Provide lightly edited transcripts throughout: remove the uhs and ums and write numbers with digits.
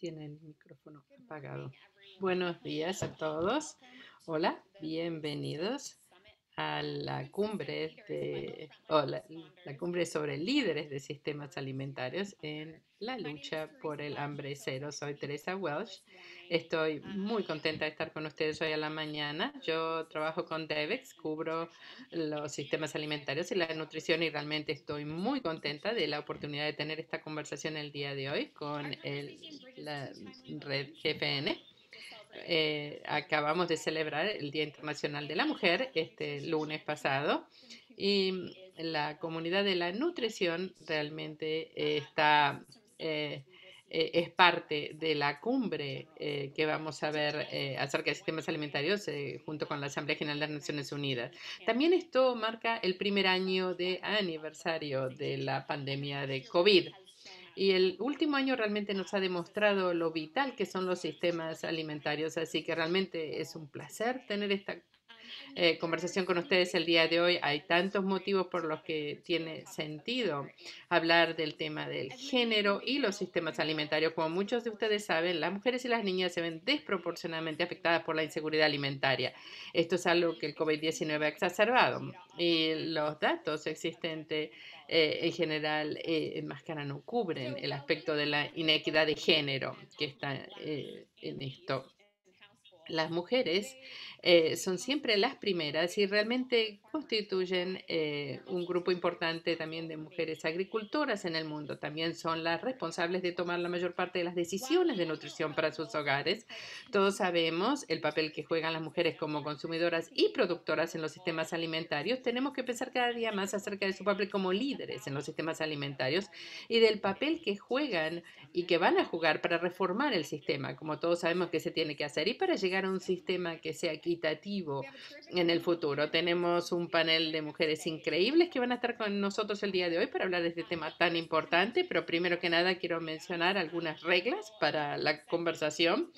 Tiene el micrófono apagado. Buenos días a todos. Hola, bienvenidos a la cumbre la cumbre sobre líderes de sistemas alimentarios en la lucha por el hambre cero. Soy Teresa Welsh. Estoy muy contenta de estar con ustedes hoy a la mañana. Yo trabajo con DEVEX, cubro los sistemas alimentarios y la nutrición y realmente estoy muy contenta de la oportunidad de tener esta conversación el día de hoy con la red GFN. Acabamos de celebrar el Día Internacional de la Mujer este lunes pasado y la comunidad de la nutrición realmente es parte de la cumbre que vamos a ver acerca de sistemas alimentarios junto con la Asamblea General de las Naciones Unidas. También esto marca el primer año de aniversario de la pandemia de COVID. Y el último año realmente nos ha demostrado lo vital que son los sistemas alimentarios, así que realmente es un placer tener esta conversación con ustedes el día de hoy. Hay tantos motivos por los que tiene sentido hablar del tema del género y los sistemas alimentarios. Como muchos de ustedes saben, las mujeres y las niñas se ven desproporcionadamente afectadas por la inseguridad alimentaria. Esto es algo que el COVID-19 ha exacerbado y los datos existentes en general enmascaran o cubren el aspecto de la inequidad de género que está en esto. Las mujeres son siempre las primeras y realmente constituyen un grupo importante también de mujeres agricultoras en el mundo. También son las responsables de tomar la mayor parte de las decisiones de nutrición para sus hogares. Todos sabemos el papel que juegan las mujeres como consumidoras y productoras en los sistemas alimentarios. Tenemos que pensar cada día más acerca de su papel como líderes en los sistemas alimentarios y del papel que juegan y que van a jugar para reformar el sistema, como todos sabemos que se tiene que hacer, y para llegar a un sistema que sea equitativo en el futuro. Tenemos un panel de mujeres increíbles que van a estar con nosotros el día de hoy para hablar de este tema tan importante, pero primero que nada quiero mencionar algunas reglas para la conversación.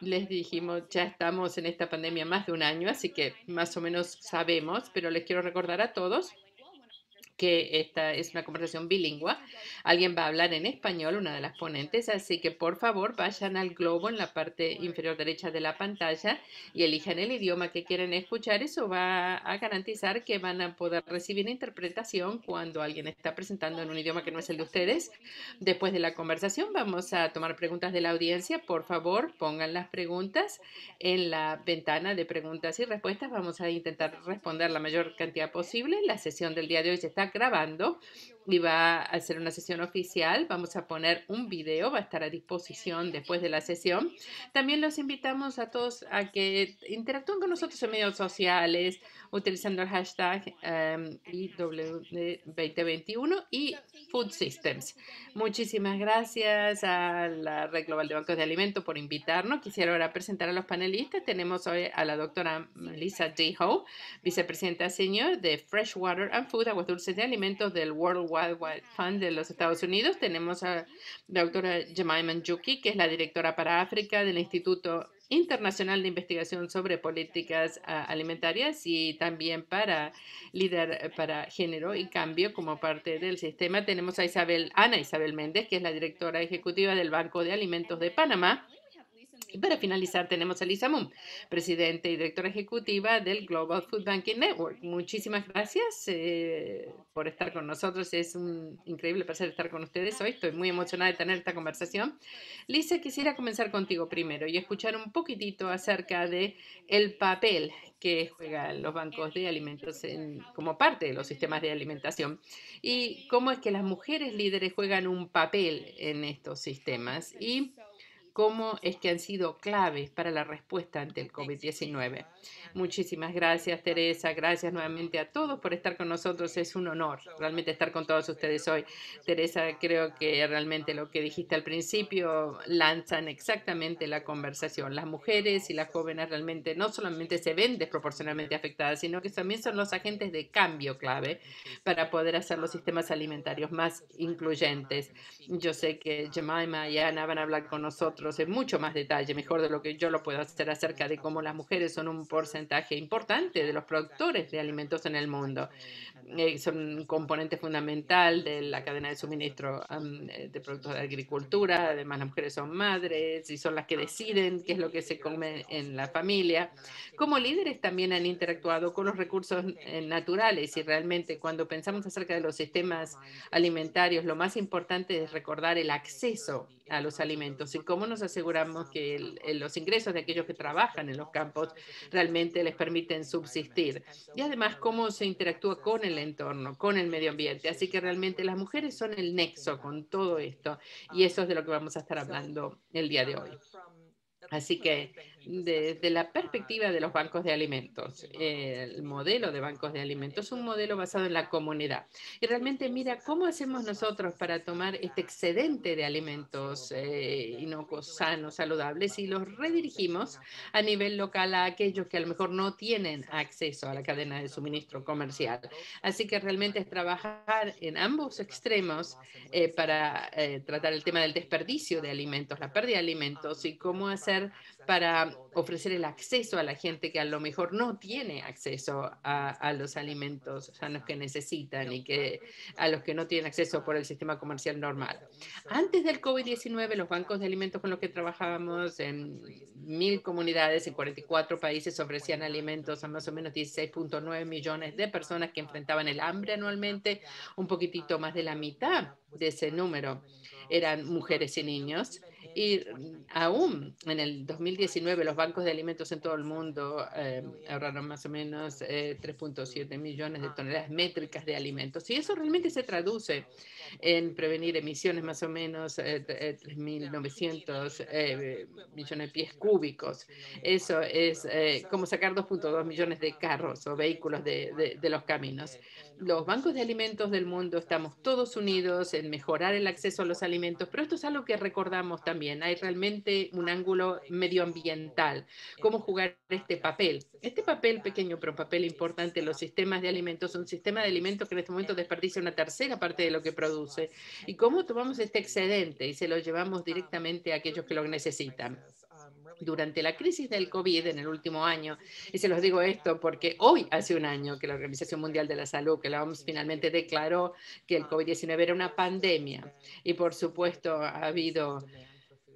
Les dijimos, ya estamos en esta pandemia más de un año, así que más o menos sabemos, pero les quiero recordar a todos que esta es una conversación bilingüe. Alguien va a hablar en español, una de las ponentes, así que por favor vayan al globo en la parte inferior derecha de la pantalla y elijan el idioma que quieren escuchar. Eso va a garantizar que van a poder recibir interpretación cuando alguien está presentando en un idioma que no es el de ustedes. Después de la conversación vamos a tomar preguntas de la audiencia. Por favor, pongan las preguntas en la ventana de preguntas y respuestas. Vamos a intentar responder la mayor cantidad posible. La sesión del día de hoy se está grabando y va a ser una sesión oficial. Vamos a poner un video, va a estar a disposición después de la sesión. También los invitamos a todos a que interactúen con nosotros en medios sociales utilizando el hashtag IW2021 y Food Systems. Muchísimas gracias a la Red Global de Bancos de Alimentos por invitarnos. Quisiera ahora presentar a los panelistas. Tenemos hoy a la doctora Melissa D. Ho, vicepresidenta senior de Freshwater and Food, aguas dulces de alimentos del World Wide Fund de los Estados Unidos. Tenemos a la doctora Jemima Njuki, que es la directora para África del Instituto Internacional de Investigación sobre Políticas Alimentarias y también para líder para género y cambio como parte del sistema. Tenemos a Ana Isabel Méndez, que es la directora ejecutiva del Banco de Alimentos de Panamá. Y para finalizar tenemos a Lisa Moon, presidenta y directora ejecutiva del Global Food Banking Network. Muchísimas gracias por estar con nosotros. Es un increíble placer estar con ustedes hoy. Estoy muy emocionada de tener esta conversación. Lisa, quisiera comenzar contigo primero y escuchar un poquitito acerca de el papel que juegan los bancos de alimentos como parte de los sistemas de alimentación y cómo es que las mujeres líderes juegan un papel en estos sistemas y cómo es que han sido claves para la respuesta ante el COVID-19. Muchísimas gracias, Teresa. Gracias nuevamente a todos por estar con nosotros. Es un honor realmente estar con todos ustedes hoy. Teresa, creo que realmente lo que dijiste al principio lanzan exactamente la conversación. Las mujeres y las jóvenes realmente no solamente se ven desproporcionalmente afectadas, sino que también son los agentes de cambio clave para poder hacer los sistemas alimentarios más incluyentes. Yo sé que Jemima y Ana van a hablar con nosotros en mucho más detalle, mejor de lo que yo lo puedo hacer, acerca de cómo las mujeres son un porcentaje importante de los productores de alimentos en el mundo. Son un componente fundamental de la cadena de suministro de productos de agricultura. Además, las mujeres son madres y son las que deciden qué es lo que se come en la familia. Como líderes también han interactuado con los recursos naturales y realmente cuando pensamos acerca de los sistemas alimentarios, lo más importante es recordar el acceso a los alimentos y cómo nos aseguramos que los ingresos de aquellos que trabajan en los campos realmente les permiten subsistir. Y además cómo se interactúa con el entorno, con el medio ambiente. Así que realmente las mujeres son el nexo con todo esto y eso es de lo que vamos a estar hablando el día de hoy. Así que desde la perspectiva de los bancos de alimentos, el modelo de bancos de alimentos es un modelo basado en la comunidad. Y realmente mira cómo hacemos nosotros para tomar este excedente de alimentos inocuos, sanos, saludables y los redirigimos a nivel local a aquellos que a lo mejor no tienen acceso a la cadena de suministro comercial. Así que realmente es trabajar en ambos extremos para tratar el tema del desperdicio de alimentos, la pérdida de alimentos y cómo hacer para ofrecer el acceso a la gente que a lo mejor no tiene acceso a los alimentos sanos que necesitan y que a los que no tienen acceso por el sistema comercial normal. Antes del COVID-19, los bancos de alimentos con los que trabajábamos en 1.000 comunidades en 44 países ofrecían alimentos a más o menos 16.9 millones de personas que enfrentaban el hambre anualmente. Un poquitito más de la mitad de ese número eran mujeres y niños. Y aún en el 2019 los bancos de alimentos en todo el mundo ahorraron más o menos 3.7 millones de toneladas métricas de alimentos. Y eso realmente se traduce en prevenir emisiones más o menos 3.900 millones de pies cúbicos. Eso es como sacar 2.2 millones de carros o vehículos de los caminos. Los bancos de alimentos del mundo estamos todos unidos en mejorar el acceso a los alimentos, pero esto es algo que recordamos también. Hay realmente un ángulo medioambiental, cómo jugar este papel pequeño, pero un papel importante en los sistemas de alimentos, un sistema de alimentos que en este momento desperdicia una tercera parte de lo que produce, y cómo tomamos este excedente y se lo llevamos directamente a aquellos que lo necesitan. Durante la crisis del COVID en el último año, y se los digo esto porque hoy hace un año que la Organización Mundial de la Salud, que la OMS finalmente declaró que el COVID-19 era una pandemia, y por supuesto ha habido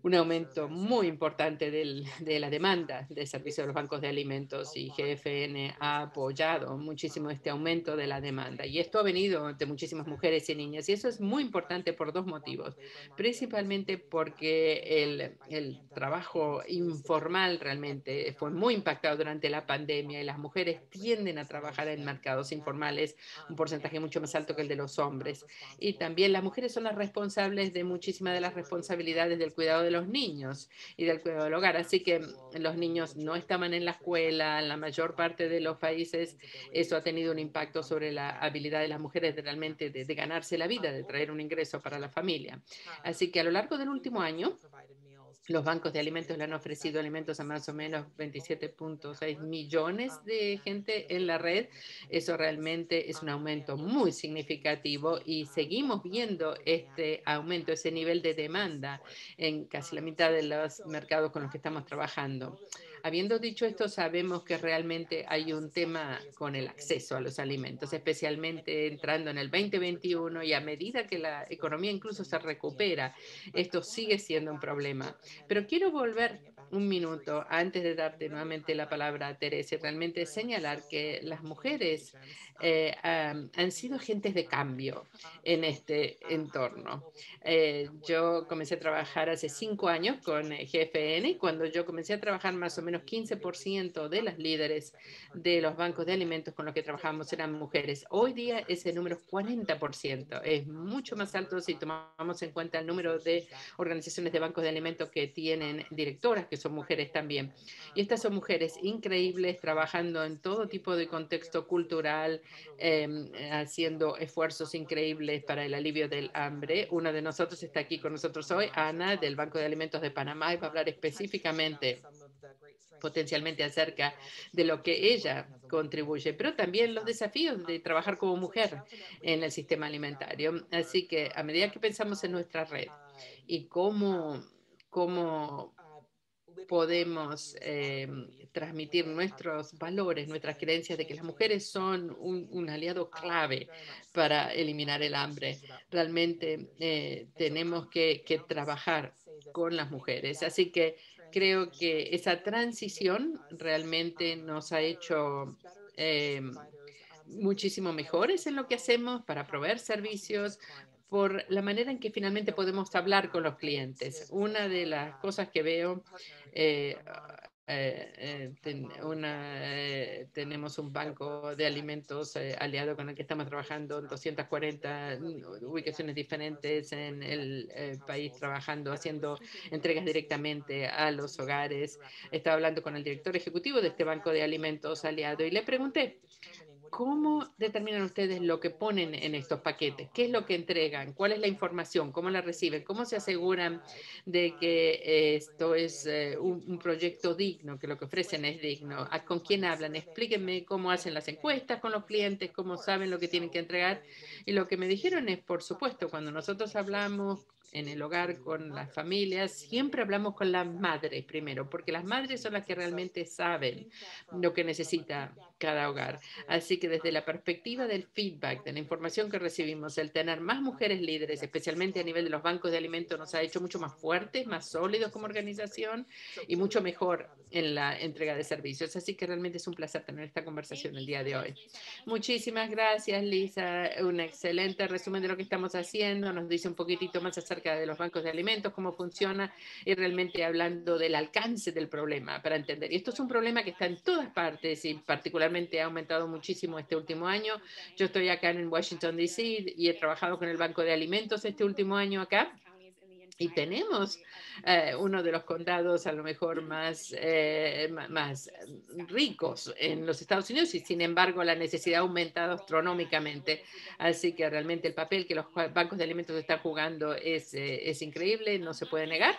un aumento muy importante de la demanda de servicios de los bancos de alimentos y GFN ha apoyado muchísimo este aumento de la demanda. Y esto ha venido de muchísimas mujeres y niñas. Y eso es muy importante por dos motivos. Principalmente porque el trabajo informal realmente fue muy impactado durante la pandemia y las mujeres tienden a trabajar en mercados informales un porcentaje mucho más alto que el de los hombres. Y también las mujeres son las responsables de muchísimas de las responsabilidades del cuidado de los niños y del cuidado del hogar. Así que los niños no estaban en la escuela, en la mayor parte de los países eso ha tenido un impacto sobre la habilidad de las mujeres de realmente de ganarse la vida, de traer un ingreso para la familia. Así que a lo largo del último año, los bancos de alimentos le han ofrecido alimentos a más o menos 27.6 millones de gente en la red. Eso realmente es un aumento muy significativo y seguimos viendo este aumento, ese nivel de demanda en casi la mitad de los mercados con los que estamos trabajando. Habiendo dicho esto, sabemos que realmente hay un tema con el acceso a los alimentos, especialmente entrando en el 2021 y a medida que la economía incluso se recupera, esto sigue siendo un problema. Pero quiero volver un minuto antes de darte nuevamente la palabra a Teresa y realmente señalar que las mujeres han sido agentes de cambio en este entorno. Yo comencé a trabajar hace 5 años con GFN y cuando yo comencé a trabajar más o menos 15% de las líderes de los bancos de alimentos con los que trabajamos eran mujeres. Hoy día ese número es 40%. Es mucho más alto si tomamos en cuenta el número de organizaciones de bancos de alimentos que tienen directoras, que son mujeres también. Y estas son mujeres increíbles trabajando en todo tipo de contexto cultural, haciendo esfuerzos increíbles para el alivio del hambre. Una de nosotros está aquí con nosotros hoy, Ana, del Banco de Alimentos de Panamá, y va a hablar específicamente potencialmente acerca de lo que ella contribuye, pero también los desafíos de trabajar como mujer en el sistema alimentario. Así que a medida que pensamos en nuestra red y cómo podemos transmitir nuestros valores, nuestras creencias de que las mujeres son un aliado clave para eliminar el hambre. Realmente tenemos que trabajar con las mujeres. Así que creo que esa transición realmente nos ha hecho muchísimo mejores en lo que hacemos para proveer servicios, por la manera en que finalmente podemos hablar con los clientes. Una de las cosas que veo, eh, tenemos un banco de alimentos aliado con el que estamos trabajando en 240 ubicaciones diferentes en el país, trabajando, haciendo entregas directamente a los hogares. Estaba hablando con el director ejecutivo de este banco de alimentos aliado y le pregunté, ¿cómo determinan ustedes lo que ponen en estos paquetes? ¿Qué es lo que entregan? ¿Cuál es la información? ¿Cómo la reciben? ¿Cómo se aseguran de que esto es un proyecto digno, que lo que ofrecen es digno? ¿Con quién hablan? Explíquenme cómo hacen las encuestas con los clientes, cómo saben lo que tienen que entregar. Y lo que me dijeron es, por supuesto, cuando nosotros hablamos en el hogar con las familias, siempre hablamos con las madres primero, porque las madres son las que realmente saben lo que necesita cada hogar. Así que desde la perspectiva del feedback, de la información que recibimos, el tener más mujeres líderes, especialmente a nivel de los bancos de alimentos, nos ha hecho mucho más fuertes, más sólidos como organización y mucho mejor en la entrega de servicios. Así que realmente es un placer tener esta conversación el día de hoy. Muchísimas gracias, Lisa. Un excelente resumen de lo que estamos haciendo. Nos dice un poquitito más acerca de los bancos de alimentos, cómo funciona y realmente hablando del alcance del problema para entender. Y esto es un problema que está en todas partes y particularmente ha aumentado muchísimo este último año. Yo estoy acá en Washington, D.C. y he trabajado con el Banco de Alimentos este último año acá. Y tenemos uno de los condados a lo mejor más ricos en los Estados Unidos y sin embargo la necesidad ha aumentado astronómicamente. Así que realmente el papel que los bancos de alimentos están jugando es increíble, no se puede negar.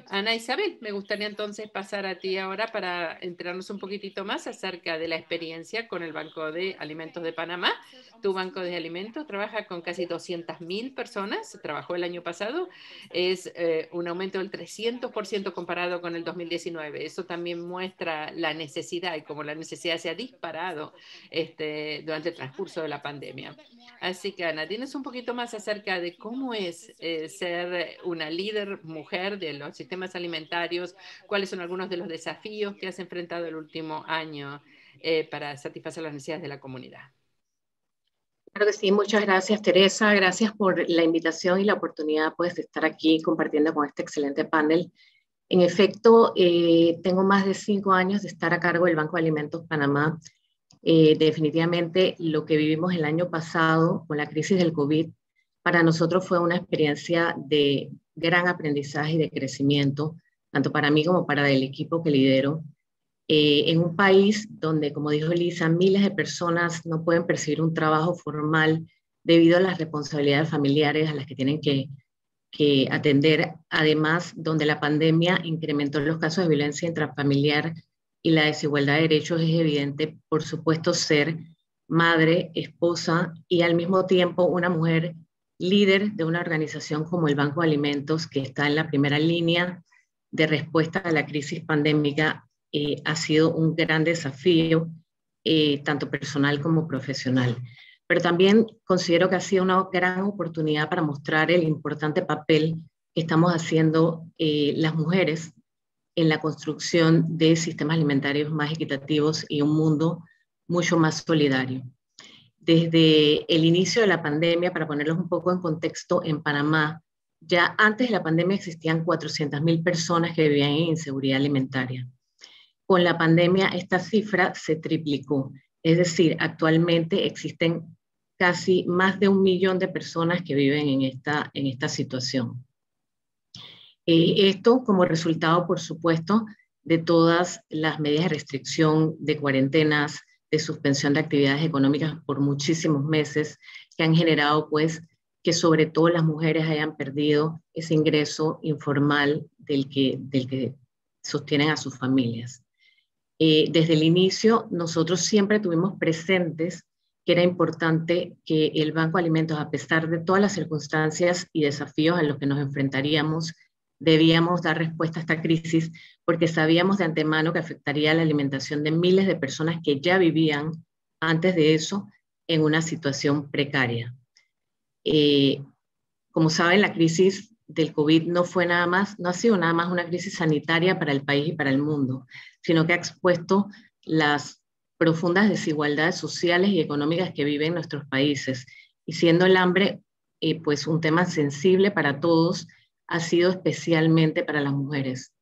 Ana Isabel, me gustaría entonces pasar a ti ahora para enterarnos un poquitito más acerca de la experiencia con el Banco de Alimentos de Panamá. Tu banco de alimentos trabaja con casi 200.000 personas, trabajó el año pasado, es un aumento del 300% comparado con el 2019. Eso también muestra la necesidad y cómo la necesidad se ha disparado durante el transcurso de la pandemia. Así que, Ana, ¿tienes un poquito más acerca de cómo es ser una líder mujer de los sistemas alimentarios? ¿Cuáles son algunos de los desafíos que has enfrentado el último año para satisfacer las necesidades de la comunidad? Claro que sí, muchas gracias, Teresa. Gracias por la invitación y la oportunidad pues, de estar aquí compartiendo con este excelente panel. En efecto, tengo más de 5 años de estar a cargo del Banco de Alimentos Panamá. Definitivamente lo que vivimos el año pasado con la crisis del COVID, para nosotros fue una experiencia de gran aprendizaje y de crecimiento, tanto para mí como para el equipo que lidero. En un país donde, como dijo Elisa, miles de personas no pueden percibir un trabajo formal debido a las responsabilidades familiares a las que tienen que atender, además donde la pandemia incrementó los casos de violencia intrafamiliar y la desigualdad de derechos, es evidente, por supuesto, ser madre, esposa y al mismo tiempo una mujer líder de una organización como el Banco de Alimentos, que está en la primera línea de respuesta a la crisis pandémica, ha sido un gran desafío, tanto personal como profesional. Pero también considero que ha sido una gran oportunidad para mostrar el importante papel que estamos haciendo las mujeres en la construcción de sistemas alimentarios más equitativos y un mundo mucho más solidario. Desde el inicio de la pandemia, para ponerlos un poco en contexto, en Panamá, ya antes de la pandemia existían 400.000 personas que vivían en inseguridad alimentaria. Con la pandemia esta cifra se triplicó, es decir, actualmente existen casi más de 1 millón de personas que viven en esta situación. Esto como resultado, por supuesto, de todas las medidas de restricción, de cuarentenas, de suspensión de actividades económicas por muchísimos meses, que han generado, pues, que sobre todo las mujeres hayan perdido ese ingreso informal del que sostienen a sus familias. Desde el inicio, nosotros siempre tuvimos presentes que era importante que el Banco de Alimentos, a pesar de todas las circunstancias y desafíos a los que nos enfrentaríamos, debíamos dar respuesta a esta crisis porque sabíamos de antemano que afectaría la alimentación de miles de personas que ya vivían antes de eso en una situación precaria. Eh, Como saben, la crisis del COVID no ha sido nada más una crisis sanitaria para el país y para el mundo, sino que ha expuesto las profundas desigualdades sociales y económicas que viven nuestros países. Y siendo el hambre pues un tema sensible para todos, ha sido especialmente para las mujeres,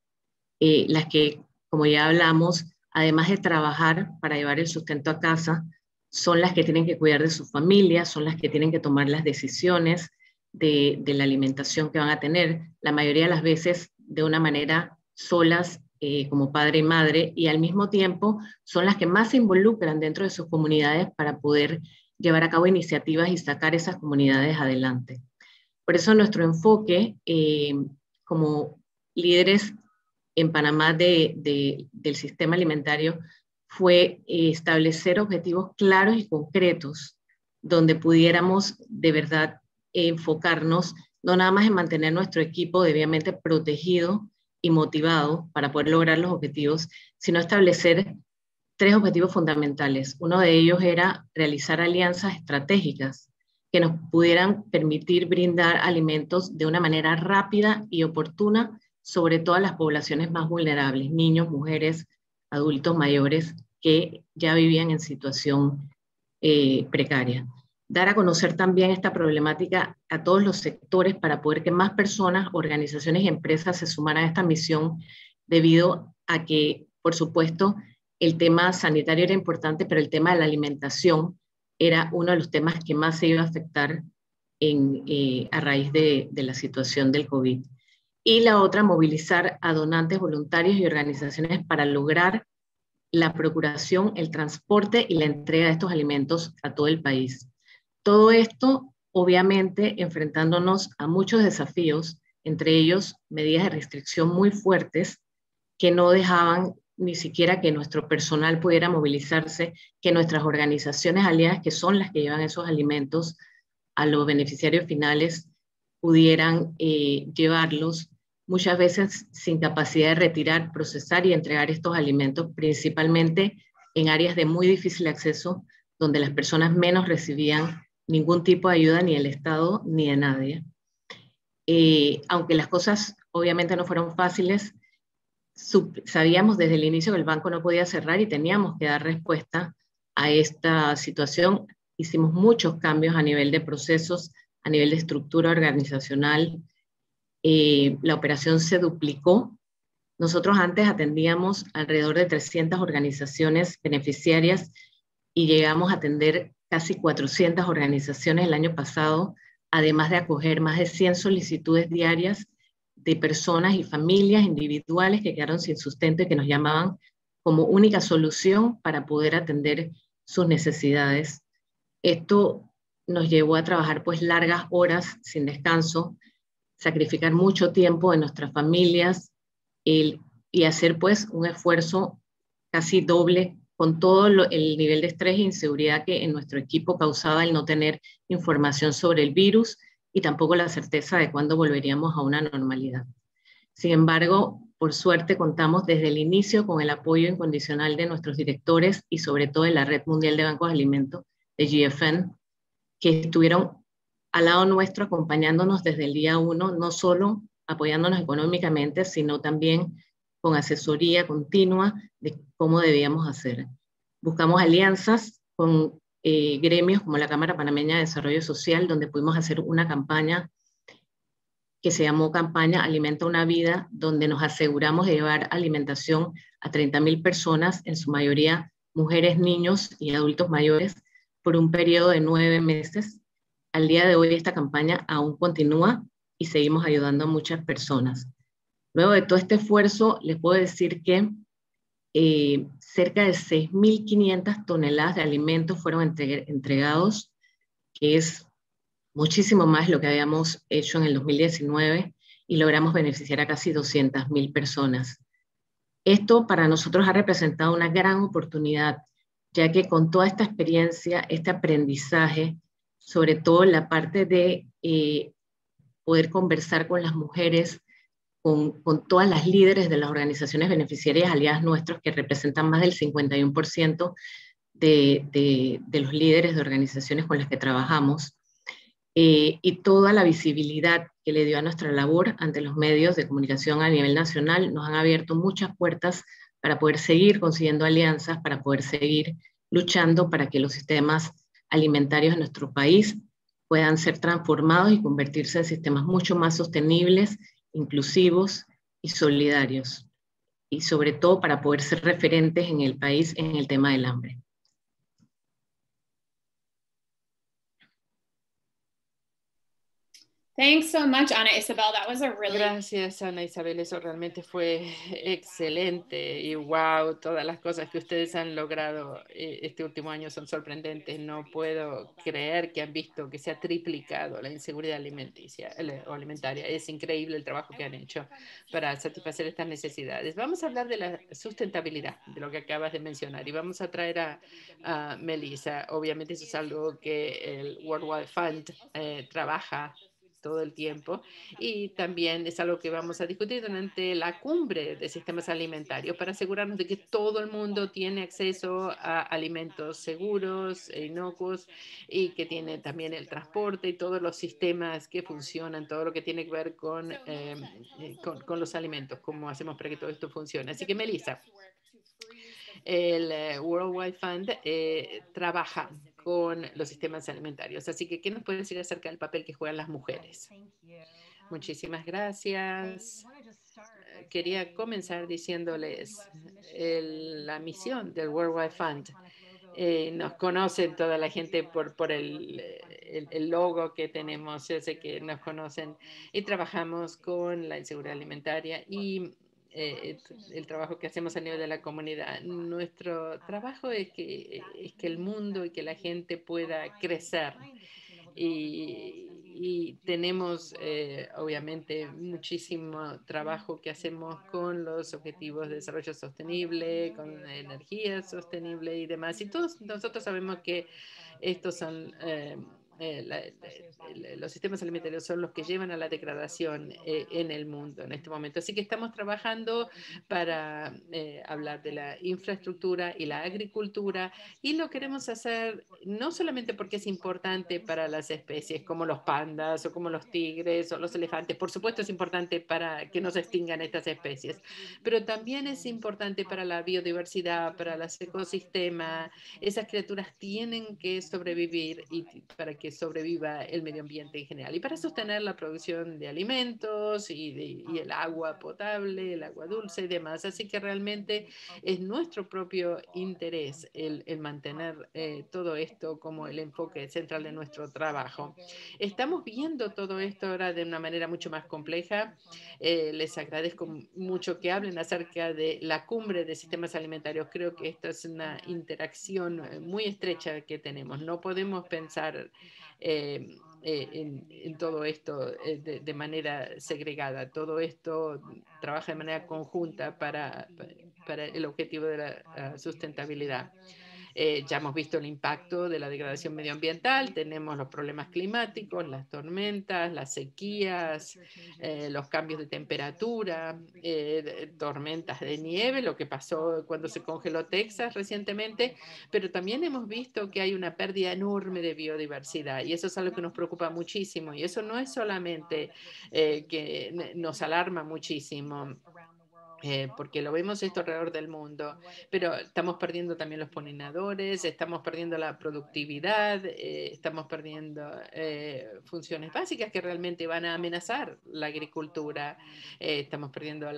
las que, como ya hablamos, además de trabajar para llevar el sustento a casa, son las que tienen que cuidar de su familia, son las que tienen que tomar las decisiones de la alimentación que van a tener, la mayoría de las veces de una manera solas, como padre y madre, y al mismo tiempo son las que más se involucran dentro de sus comunidades para poder llevar a cabo iniciativas y sacar esas comunidades adelante. Por eso nuestro enfoque como líderes en Panamá del sistema alimentario fue establecer objetivos claros y concretos donde pudiéramos de verdad enfocarnos no nada más en mantener nuestro equipo debidamente protegido y motivado para poder lograr los objetivos, sino establecer 3 objetivos fundamentales. Uno de ellos era realizar alianzas estratégicas que nos pudieran permitir brindar alimentos de una manera rápida y oportuna, sobre todo a las poblaciones más vulnerables, niños, mujeres, adultos mayores que ya vivían en situación precaria. Dar a conocer también esta problemática a todos los sectores para poder que más personas, organizaciones y empresas se sumaran a esta misión, debido a que, por supuesto, el tema sanitario era importante, pero el tema de la alimentación era uno de los temas que más se iba a afectar a raíz de la situación del COVID. Y la otra, movilizar a donantes voluntarios y organizaciones para lograr la procuración, el transporte y la entrega de estos alimentos a todo el país. Todo esto, obviamente, enfrentándonos a muchos desafíos, entre ellos medidas de restricción muy fuertes que no dejaban ni siquiera que nuestro personal pudiera movilizarse, que nuestras organizaciones aliadas, que son las que llevan esos alimentos a los beneficiarios finales, pudieran llevarlos, muchas veces sin capacidad de retirar, procesar y entregar estos alimentos, principalmente en áreas de muy difícil acceso, donde las personas menos recibían ningún tipo de ayuda ni del Estado ni de nadie. Aunque las cosas obviamente no fueron fáciles, sabíamos desde el inicio que el banco no podía cerrar y teníamos que dar respuesta a esta situación. Hicimos muchos cambios a nivel de procesos, a nivel de estructura organizacional. La operación se duplicó. Nosotros antes atendíamos alrededor de 300 organizaciones beneficiarias y llegamos a atender casi 400 organizaciones el año pasado, además de acoger más de 100 solicitudes diarias de personas y familias individuales que quedaron sin sustento y que nos llamaban como única solución para poder atender sus necesidades. Esto nos llevó a trabajar pues largas horas sin descanso, sacrificar mucho tiempo de nuestras familias y hacer pues un esfuerzo casi doble con todo el nivel de estrés e inseguridad que en nuestro equipo causaba el no tener información sobre el virus y tampoco la certeza de cuándo volveríamos a una normalidad. Sin embargo, por suerte contamos desde el inicio con el apoyo incondicional de nuestros directores y sobre todo de la Red Mundial de Bancos de Alimentos, de GFN, que estuvieron al lado nuestro acompañándonos desde el día 1, no solo apoyándonos económicamente, sino también con asesoría continua de cómo debíamos hacer. Buscamos alianzas con gremios como la Cámara Panameña de Desarrollo Social, donde pudimos hacer una campaña que se llamó Campaña Alimenta una Vida, donde nos aseguramos de llevar alimentación a 30.000 personas, en su mayoría mujeres, niños y adultos mayores, por un periodo de 9 meses. Al día de hoy esta campaña aún continúa y seguimos ayudando a muchas personas. Luego de todo este esfuerzo, les puedo decir que cerca de 6.500 toneladas de alimentos fueron entregados, que es muchísimo más lo que habíamos hecho en el 2019, y logramos beneficiar a casi 200.000 personas. Esto para nosotros ha representado una gran oportunidad, ya que con toda esta experiencia, este aprendizaje, sobre todo la parte de poder conversar con las mujeres, con todas las líderes de las organizaciones beneficiarias aliadas nuestros, que representan más del 51% de los líderes de organizaciones con las que trabajamos, y toda la visibilidad que le dio a nuestra labor ante los medios de comunicación a nivel nacional nos han abierto muchas puertas para poder seguir consiguiendo alianzas, para poder seguir luchando para que los sistemas alimentarios de nuestro país puedan ser transformados y convertirse en sistemas mucho más sostenibles, inclusivos y solidarios, y sobre todo para poder ser referentes en el país en el tema del hambre. Thanks so much, Ana Isabel. That was a really... Gracias, Ana Isabel. Eso realmente fue excelente. Y wow, todas las cosas que ustedes han logrado este último año son sorprendentes. No puedo creer que han visto que se ha triplicado la inseguridad alimenticia o alimentaria. Es increíble el trabajo que han hecho para satisfacer estas necesidades. Vamos a hablar de la sustentabilidad, de lo que acabas de mencionar. Y vamos a traer a Melissa. Obviamente eso es algo que el World Wide Fund trabaja todo el tiempo, y también es algo que vamos a discutir durante la cumbre de sistemas alimentarios para asegurarnos de que todo el mundo tiene acceso a alimentos seguros e inocuos, y que tiene también el transporte y todos los sistemas que funcionan, todo lo que tiene que ver con los alimentos, cómo hacemos para que todo esto funcione. Así que, Melissa, el World Wide Fund trabaja con los sistemas alimentarios. Así que, ¿qué nos puede decir acerca del papel que juegan las mujeres? Muchísimas gracias. Quería comenzar diciéndoles la misión del World Wide Fund. Nos conocen toda la gente por el logo que tenemos. Yo sé que nos conocen, y trabajamos con la inseguridad alimentaria y el trabajo que hacemos a nivel de la comunidad. Nuestro trabajo es que el mundo y que la gente pueda crecer. Y tenemos, obviamente, muchísimo trabajo que hacemos con los objetivos de desarrollo sostenible, con energía sostenible y demás. Y todos nosotros sabemos que estos son... los sistemas alimentarios son los que llevan a la degradación en el mundo en este momento. Así que estamos trabajando para hablar de la infraestructura y la agricultura, y lo queremos hacer no solamente porque es importante para las especies como los pandas o como los tigres o los elefantes. Por supuesto es importante para que no se extingan estas especies, pero también es importante para la biodiversidad, para los ecosistemas. Esas criaturas tienen que sobrevivir, y para que sobreviva el medio ambiente en general, y para sostener la producción de alimentos y el agua potable, el agua dulce y demás. Así que realmente es nuestro propio interés el mantener todo esto como el enfoque central de nuestro trabajo. Estamos viendo todo esto ahora de una manera mucho más compleja. Les agradezco mucho que hablen acerca de la cumbre de sistemas alimentarios. Creo que esta es una interacción muy estrecha que tenemos. No podemos pensar en todo esto de manera segregada. Todo esto trabaja de manera conjunta para el objetivo de la sustentabilidad. Ya hemos visto el impacto de la degradación medioambiental, tenemos los problemas climáticos, las tormentas, las sequías, los cambios de temperatura, tormentas de nieve, lo que pasó cuando se congeló Texas recientemente, pero también hemos visto que hay una pérdida enorme de biodiversidad, y eso es algo que nos preocupa muchísimo, y eso no es solamente que nos alarma muchísimo, porque lo vemos esto alrededor del mundo, pero estamos perdiendo también los polinadores, estamos perdiendo la productividad, estamos perdiendo funciones básicas que realmente van a amenazar la agricultura, estamos perdiendo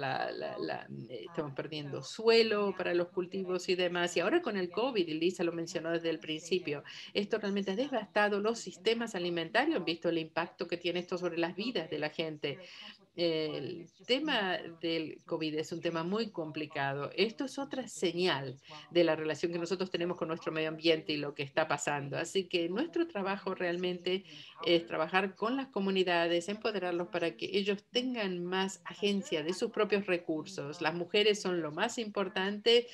estamos perdiendo suelo para los cultivos y demás. Y ahora con el COVID, y Lisa lo mencionó desde el principio, esto realmente ha devastado los sistemas alimentarios. Han visto el impacto que tiene esto sobre las vidas de la gente. El tema del COVID es un tema muy complicado. Esto es otra señal de la relación que nosotros tenemos con nuestro medio ambiente y lo que está pasando. Así que nuestro trabajo realmente es trabajar con las comunidades, empoderarlos para que ellos tengan más agencia de sus propios recursos. Las mujeres son lo más importante.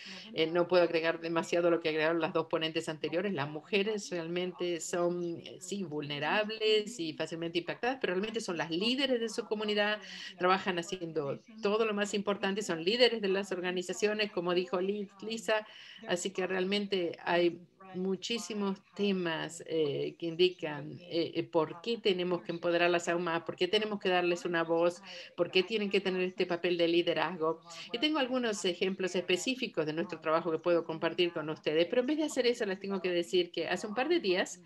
No puedo agregar demasiado lo que agregaron las dos ponentes anteriores. Las mujeres realmente son, sí, vulnerables y fácilmente impactadas, pero realmente son las líderes de su comunidad, trabajan haciendo todo lo más importante, son líderes de las organizaciones, como dijo Lisa, así que realmente hay muchísimos temas que indican por qué tenemos que empoderarlas aún más, por qué tenemos que darles una voz, por qué tienen que tener este papel de liderazgo. Y tengo algunos ejemplos específicos de nuestro trabajo que puedo compartir con ustedes, pero en vez de hacer eso, les tengo que decir que hace un par de días,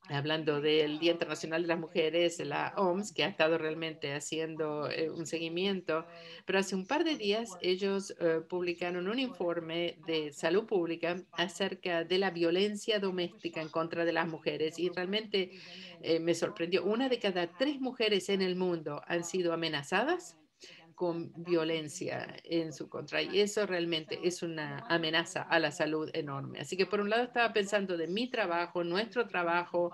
hablando del Día Internacional de las Mujeres, la OMS, que ha estado realmente haciendo un seguimiento, pero hace un par de días ellos publicaron un informe de salud pública acerca de la violencia doméstica en contra de las mujeres y realmente me sorprendió. Una de cada 3 mujeres en el mundo han sido amenazadas con violencia en su contra. Y eso realmente es una amenaza a la salud enorme. Así que por un lado estaba pensando de mi trabajo, nuestro trabajo,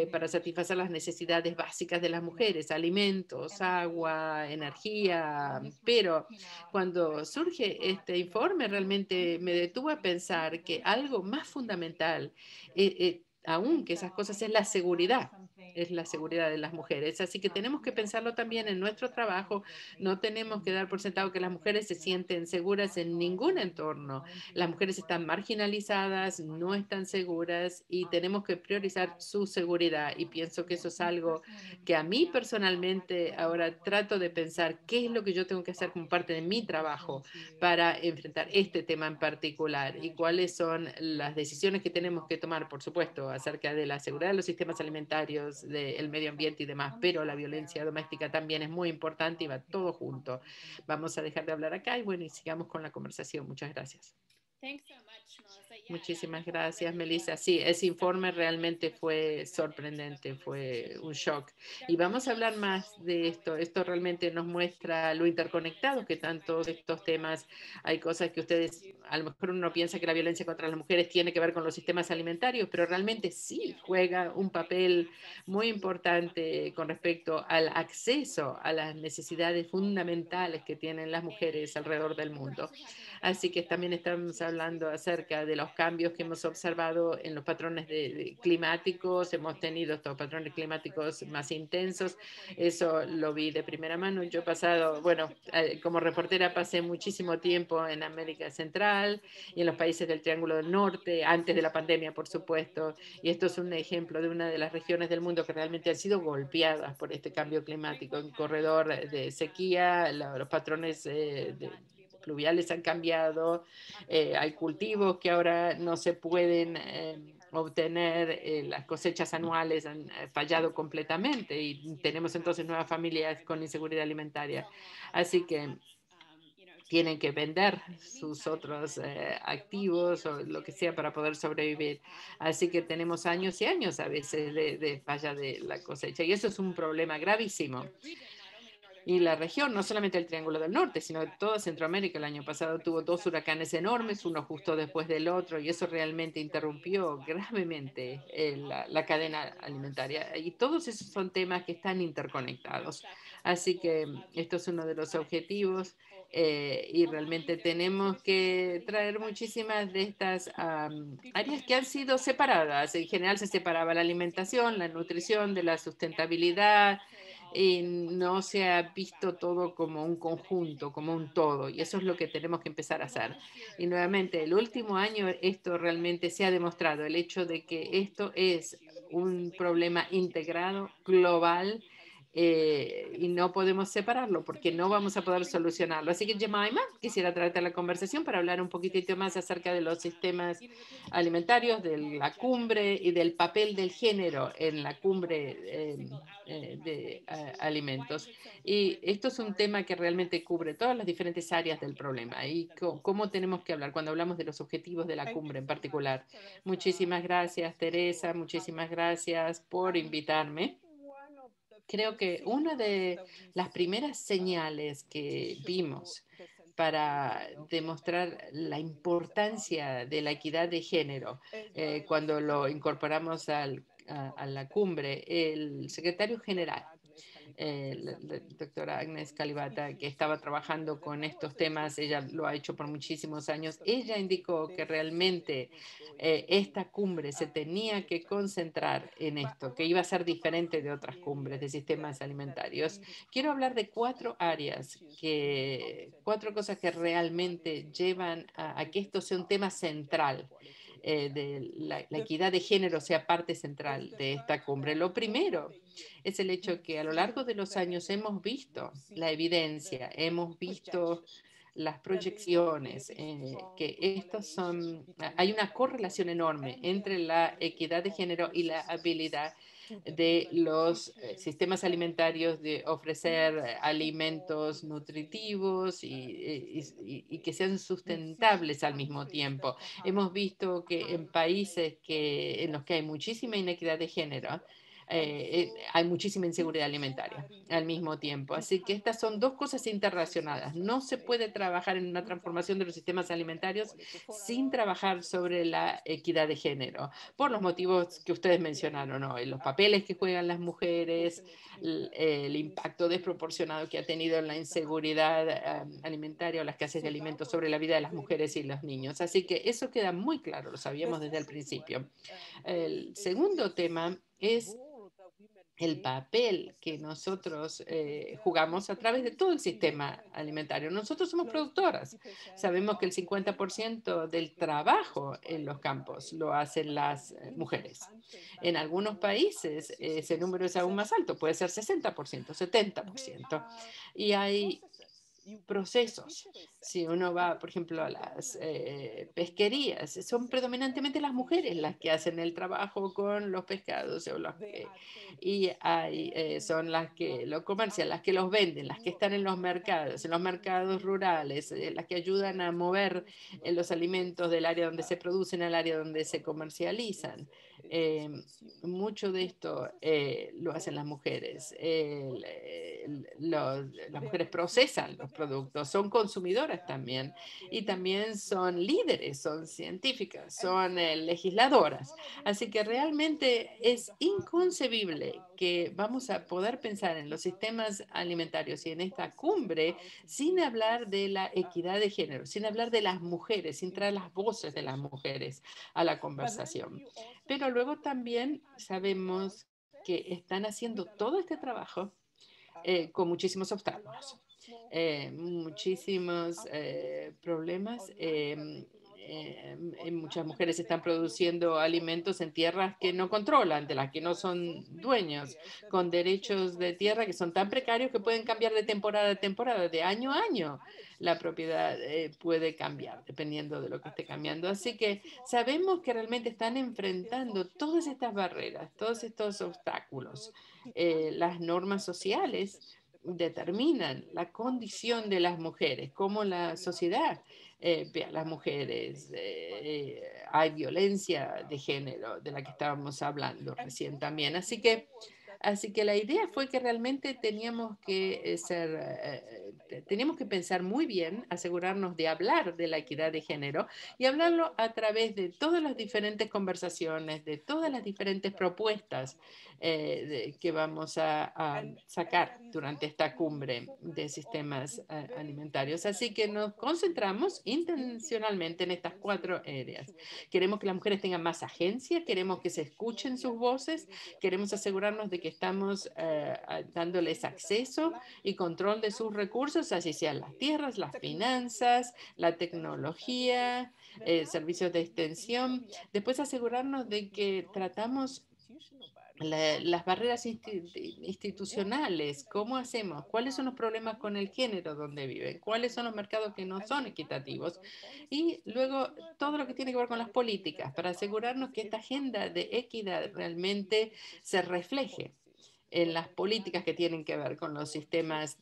para satisfacer las necesidades básicas de las mujeres, alimentos, agua, energía, pero cuando surge este informe realmente me detuvo a pensar que algo más fundamental, aún que esas cosas, es la seguridad de las mujeres. Así que tenemos que pensarlo también en nuestro trabajo. No tenemos que dar por sentado que las mujeres se sienten seguras en ningún entorno. Las mujeres están marginalizadas, no están seguras y tenemos que priorizar su seguridad. Y pienso que eso es algo que a mí personalmente ahora trato de pensar qué es lo que yo tengo que hacer como parte de mi trabajo para enfrentar este tema en particular y cuáles son las decisiones que tenemos que tomar, por supuesto, acerca de la seguridad de los sistemas alimentarios, del medio ambiente y demás, pero la violencia doméstica también es muy importante y va todo junto. Vamos a dejar de hablar acá y bueno, y sigamos con la conversación. Muchas gracias. Muchísimas gracias, Melissa. Sí, ese informe realmente fue sorprendente, fue un shock. Y vamos a hablar más de esto. Esto realmente nos muestra lo interconectados que están todos estos temas. Hay cosas que ustedes, a lo mejor uno piensa que la violencia contra las mujeres tiene que ver con los sistemas alimentarios, pero realmente sí juega un papel muy importante con respecto al acceso a las necesidades fundamentales que tienen las mujeres alrededor del mundo. Así que también estamos hablando acerca de los cambios que hemos observado en los patrones climáticos. Hemos tenido estos patrones climáticos más intensos. Eso lo vi de primera mano. Yo he pasado, bueno, como reportera pasé muchísimo tiempo en América Central y en los países del Triángulo del Norte, antes de la pandemia, por supuesto. Y esto es un ejemplo de una de las regiones del mundo que realmente han sido golpeadas por este cambio climático. En corredor de sequía, los patrones pluviales han cambiado, hay cultivos que ahora no se pueden obtener, las cosechas anuales han fallado completamente y tenemos entonces nuevas familias con inseguridad alimentaria. Así que tienen que vender sus otros activos o lo que sea para poder sobrevivir. Así que tenemos años y años a veces de falla de la cosecha y eso es un problema gravísimo. Y la región, no solamente el Triángulo del Norte, sino toda Centroamérica el año pasado tuvo 2 huracanes enormes, uno justo después del otro, y eso realmente interrumpió gravemente la cadena alimentaria. Y todos esos son temas que están interconectados. Así que esto es uno de los objetivos y realmente tenemos que traer muchísimas de estas áreas que han sido separadas. En general se separaba la alimentación, la nutrición de la sustentabilidad y no se ha visto todo como un conjunto, como un todo, y eso es lo que tenemos que empezar a hacer. Y nuevamente, el último año esto realmente se ha demostrado, el hecho de que esto es un problema integrado, global, y no podemos separarlo porque no vamos a poder solucionarlo. Así que, Jemima, quisiera traerte a la conversación para hablar un poquitito más acerca de los sistemas alimentarios, de la cumbre y del papel del género en la cumbre de alimentos. Y esto es un tema que realmente cubre todas las diferentes áreas del problema y cómo tenemos que hablar cuando hablamos de los objetivos de la cumbre en particular. Muchísimas gracias, Teresa. Muchísimas gracias por invitarme. Creo que una de las primeras señales que vimos para demostrar la importancia de la equidad de género cuando lo incorporamos a la cumbre, el secretario general la doctora Agnes Calibata, que estaba trabajando con estos temas, ella lo ha hecho por muchísimos años, ella indicó que realmente esta cumbre se tenía que concentrar en esto, que iba a ser diferente de otras cumbres de sistemas alimentarios. Quiero hablar de cuatro áreas, cuatro cosas que realmente llevan a que esto sea un tema central de la equidad de género sea parte central de esta cumbre. Lo primero es el hecho que a lo largo de los años hemos visto la evidencia, hemos visto las proyecciones, que hay una correlación enorme entre la equidad de género y la habilidad de los sistemas alimentarios de ofrecer alimentos nutritivos y que sean sustentables al mismo tiempo. Hemos visto que en países en los que hay muchísima inequidad de género, hay muchísima inseguridad alimentaria al mismo tiempo. Así que estas son dos cosas interrelacionadas. No se puede trabajar en una transformación de los sistemas alimentarios sin trabajar sobre la equidad de género, por los motivos que ustedes mencionaron hoy, los papeles que juegan las mujeres, el impacto desproporcionado que ha tenido en la inseguridad alimentaria o la escasez de alimentos sobre la vida de las mujeres y los niños. Así que eso queda muy claro, lo sabíamos desde el principio. El segundo tema es el papel que nosotros jugamos a través de todo el sistema alimentario. Nosotros somos productoras. Sabemos que el 50% del trabajo en los campos lo hacen las mujeres. En algunos países ese número es aún más alto, puede ser 60%, 70%. Y hay procesos. Si uno va, por ejemplo, a las pesquerías, son predominantemente las mujeres las que hacen el trabajo con los pescados son las que lo comercian, las que los venden, las que están en los mercados rurales, las que ayudan a mover los alimentos del área donde se producen al área donde se comercializan. Eh, Mucho de esto lo hacen las mujeres. Las mujeres procesan los productos, son consumidoras también y también son líderes, son científicas, son legisladoras. Así que realmente es inconcebible que vamos a poder pensar en los sistemas alimentarios y en esta cumbre sin hablar de la equidad de género, sin hablar de las mujeres, sin traer las voces de las mujeres a la conversación. Pero luego también sabemos que están haciendo todo este trabajo con muchísimos obstáculos, muchísimos problemas. Muchas mujeres están produciendo alimentos en tierras que no controlan, de las que no son dueños, con derechos de tierra que son tan precarios que pueden cambiar de temporada a temporada, de año a año. La propiedad puede cambiar dependiendo de lo que esté cambiando. Así que sabemos que realmente están enfrentando todas estas barreras, todos estos obstáculos. Las normas sociales determinan la condición de las mujeres, cómo la sociedad ve a las mujeres. Hay violencia de género de la que estábamos hablando recién también. Así que la idea fue que realmente teníamos que pensar muy bien, asegurarnos de hablar de la equidad de género y hablarlo a través de todas las diferentes conversaciones, de todas las diferentes propuestas que vamos a sacar durante esta cumbre de sistemas alimentarios. Así que nos concentramos intencionalmente en estas cuatro áreas. Queremos que las mujeres tengan más agencia, queremos que se escuchen sus voces, queremos asegurarnos de que estamos dándoles acceso y control de sus recursos, así sean las tierras, las finanzas, la tecnología, servicios de extensión. Después asegurarnos de que tratamos las barreras institucionales, ¿cómo hacemos? ¿Cuáles son los problemas con el género donde viven? ¿Cuáles son los mercados que no son equitativos? Y luego todo lo que tiene que ver con las políticas para asegurarnos que esta agenda de equidad realmente se refleje en las políticas que tienen que ver con los sistemas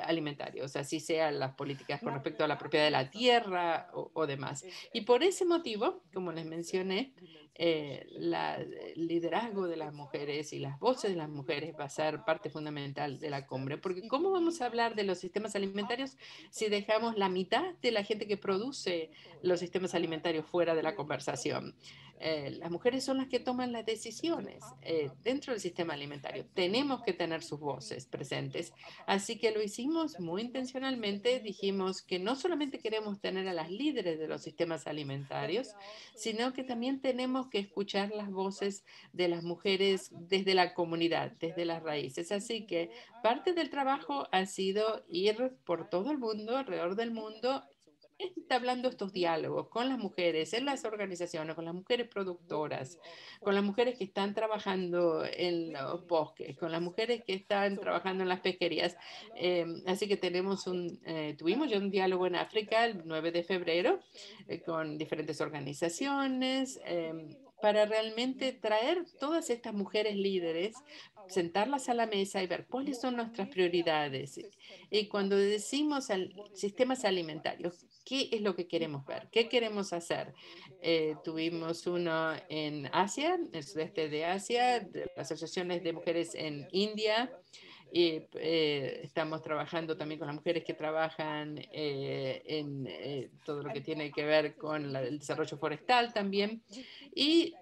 alimentarios, así sean las políticas con respecto a la propiedad de la tierra o demás. Y por ese motivo, como les mencioné, el liderazgo de las mujeres y las voces de las mujeres va a ser parte fundamental de la cumbre, porque ¿cómo vamos a hablar de los sistemas alimentarios si dejamos la mitad de la gente que produce los sistemas alimentarios fuera de la conversación? Las mujeres son las que toman las decisiones dentro del sistema alimentario. Tenemos que tener sus voces presentes. Así que lo hicimos muy intencionalmente. Dijimos que no solamente queremos tener a las líderes de los sistemas alimentarios, sino que también tenemos que escuchar las voces de las mujeres desde la comunidad, desde las raíces. Así que parte del trabajo ha sido ir por todo el mundo, alrededor del mundo, entablando estos diálogos con las mujeres en las organizaciones, con las mujeres productoras, con las mujeres que están trabajando en los bosques, con las mujeres que están trabajando en las pesquerías. Así que tuvimos ya un diálogo en África el 9 de febrero con diferentes organizaciones para realmente traer todas estas mujeres líderes, sentarlas a la mesa y ver cuáles son nuestras prioridades. Y cuando decimos sistemas alimentarios, ¿qué es lo que queremos ver? ¿Qué queremos hacer? Tuvimos uno en Asia, en el sudeste de Asia, de las asociaciones de mujeres en India. Y estamos trabajando también con las mujeres que trabajan en todo lo que tiene que ver con el desarrollo forestal también. Y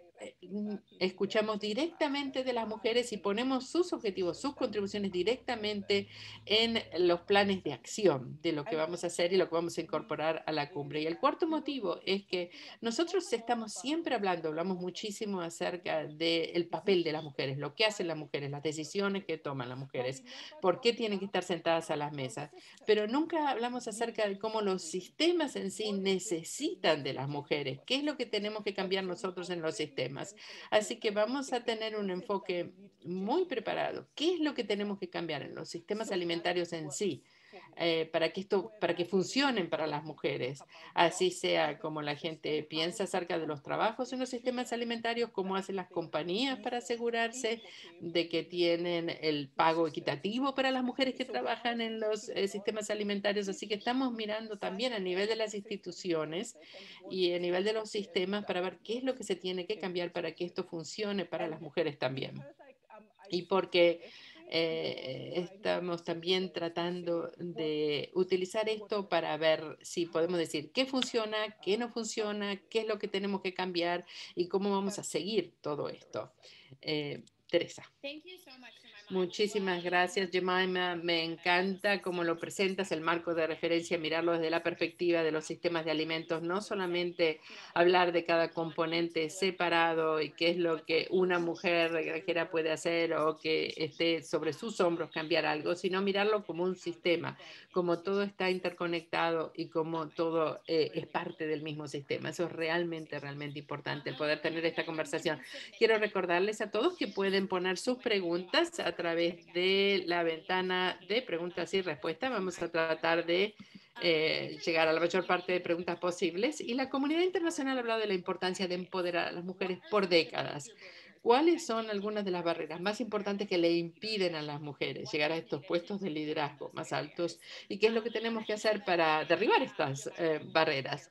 escuchamos directamente de las mujeres y ponemos sus objetivos, sus contribuciones directamente en los planes de acción de lo que vamos a hacer y lo que vamos a incorporar a la cumbre. Y el cuarto motivo es que nosotros estamos siempre hablamos muchísimo acerca del papel de las mujeres, lo que hacen las mujeres, las decisiones que toman las mujeres, por qué tienen que estar sentadas a las mesas, pero nunca hablamos acerca de cómo los sistemas en sí necesitan de las mujeres, qué es lo que tenemos que cambiar nosotros en los sistemas. Así que vamos a tener un enfoque muy preparado. ¿Qué es lo que tenemos que cambiar en los sistemas alimentarios en sí? Para que funcionen para las mujeres, así sea como la gente piensa acerca de los trabajos en los sistemas alimentarios, cómo hacen las compañías para asegurarse de que tienen el pago equitativo para las mujeres que trabajan en los sistemas alimentarios. Así que estamos mirando también a nivel de las instituciones y a nivel de los sistemas para ver qué es lo que se tiene que cambiar para que esto funcione para las mujeres también. Y porque estamos también tratando de utilizar esto para ver si podemos decir qué funciona, qué no funciona, qué es lo que tenemos que cambiar y cómo vamos a seguir todo esto. Teresa. Muchísimas gracias, Jemima. Me encanta cómo lo presentas, el marco de referencia, mirarlo desde la perspectiva de los sistemas de alimentos, no solamente hablar de cada componente separado y qué es lo que una mujer granjera puede hacer o que esté sobre sus hombros cambiar algo, sino mirarlo como un sistema, como todo está interconectado y como todo es parte del mismo sistema. Eso es realmente, realmente importante, el poder tener esta conversación. Quiero recordarles a todos que pueden poner sus preguntas a través de la ventana de preguntas y respuestas. Vamos a tratar de llegar a la mayor parte de preguntas posibles. Y la comunidad internacional ha hablado de la importancia de empoderar a las mujeres por décadas. ¿Cuáles son algunas de las barreras más importantes que le impiden a las mujeres llegar a estos puestos de liderazgo más altos? ¿Y qué es lo que tenemos que hacer para derribar estas barreras?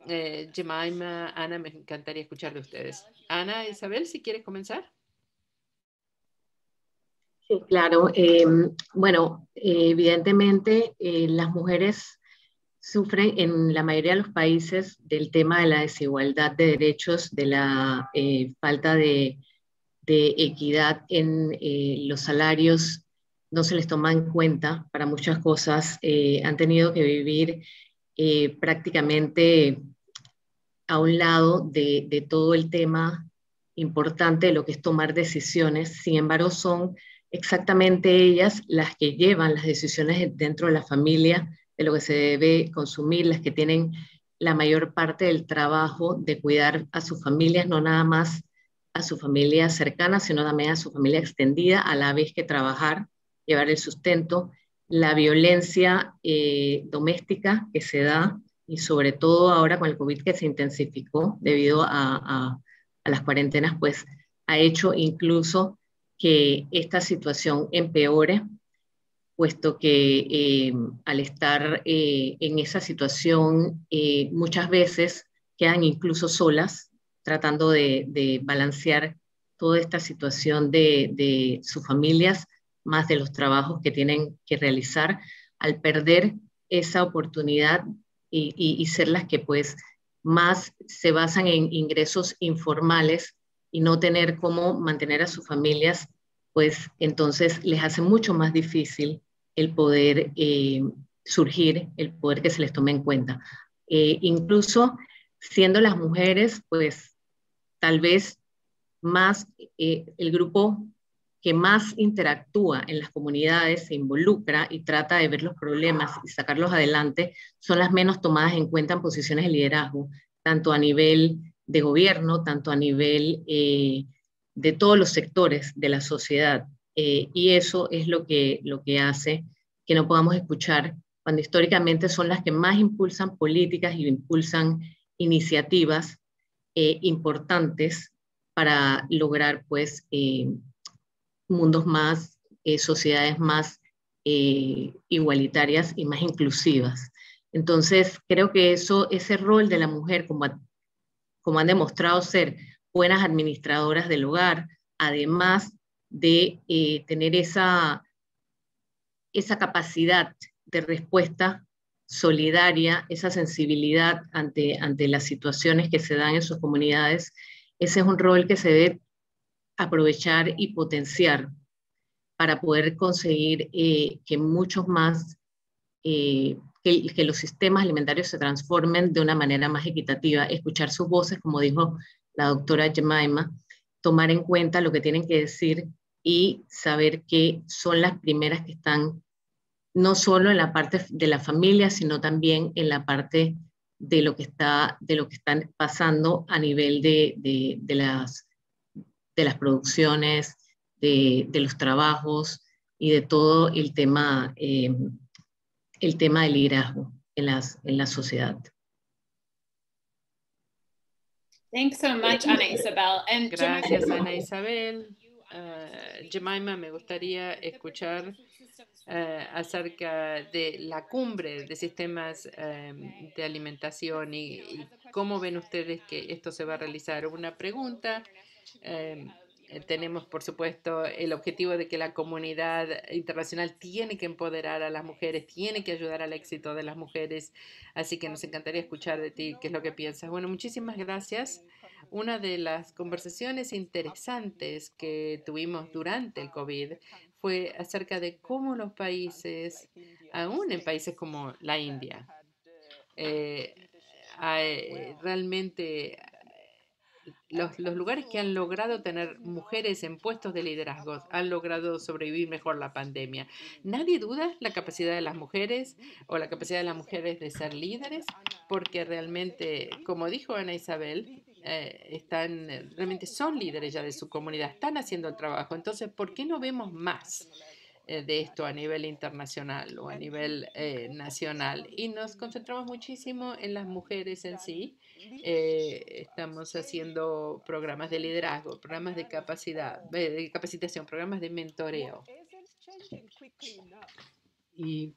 Jemima, Ana, me encantaría escuchar de ustedes. Ana, Isabel, si quieres comenzar. Sí, claro. Bueno, evidentemente las mujeres sufren en la mayoría de los países del tema de la desigualdad de derechos, de la falta de equidad en los salarios, no se les toma en cuenta para muchas cosas. Han tenido que vivir prácticamente a un lado de todo el tema importante de lo que es tomar decisiones. Sin embargo, son exactamente ellas las que llevan las decisiones dentro de la familia, de lo que se debe consumir, las que tienen la mayor parte del trabajo de cuidar a sus familias, no nada más a su familia cercana, sino también a su familia extendida, a la vez que trabajar, llevar el sustento, la violencia doméstica que se da, y sobre todo ahora con el COVID que se intensificó debido a las cuarentenas, pues ha hecho incluso que esta situación empeore, puesto que al estar en esa situación muchas veces quedan incluso solas tratando de balancear toda esta situación de sus familias, más de los trabajos que tienen que realizar, al perder esa oportunidad y ser las que pues más se basan en ingresos informales y no tener cómo mantener a sus familias, pues entonces les hace mucho más difícil el poder surgir, el poder que se les tome en cuenta. Incluso siendo las mujeres, pues tal vez más el grupo que más interactúa en las comunidades, se involucra y trata de ver los problemas y sacarlos adelante, son las menos tomadas en cuenta en posiciones de liderazgo, tanto a nivel de gobierno, tanto a nivel de todos los sectores de la sociedad. Y eso es lo que hace que no podamos escuchar cuando históricamente son las que más impulsan políticas y impulsan iniciativas importantes para lograr pues mundos más, sociedades más igualitarias y más inclusivas. Entonces, creo que ese rol de la mujer, como han demostrado ser buenas administradoras del hogar, además de tener esa capacidad de respuesta solidaria, esa sensibilidad ante las situaciones que se dan en sus comunidades, ese es un rol que se debe aprovechar y potenciar para poder conseguir que muchos más, que los sistemas alimentarios se transformen de una manera más equitativa, escuchar sus voces, como dijo la doctora Jemima, tomar en cuenta lo que tienen que decir y saber que son las primeras que están no solo en la parte de la familia, sino también en la parte de lo que están pasando a nivel de las producciones, de los trabajos y de todo el tema del liderazgo en la sociedad. Thanks so much, Ana Isabel. And Gracias, Ana Isabel. Jemima, me gustaría escuchar acerca de la cumbre de sistemas de alimentación y cómo ven ustedes que esto se va a realizar. Una pregunta. Tenemos, por supuesto, el objetivo de que la comunidad internacional tiene que empoderar a las mujeres, tiene que ayudar al éxito de las mujeres. Así que nos encantaría escuchar de ti qué es lo que piensas. Bueno, muchísimas gracias. Una de las conversaciones interesantes que tuvimos durante el COVID fue acerca de cómo los países, aún en países como la India, realmente los lugares que han logrado tener mujeres en puestos de liderazgo han logrado sobrevivir mejor la pandemia. Nadie duda la capacidad de las mujeres o la capacidad de las mujeres de ser líderes, porque realmente, como dijo Ana Isabel, realmente son líderes ya de su comunidad, están haciendo el trabajo. Entonces, ¿por qué no vemos más de esto a nivel internacional o a nivel nacional? Y nos concentramos muchísimo en las mujeres en sí. Estamos haciendo programas de liderazgo, programas de de capacitación, programas de mentoreo. Y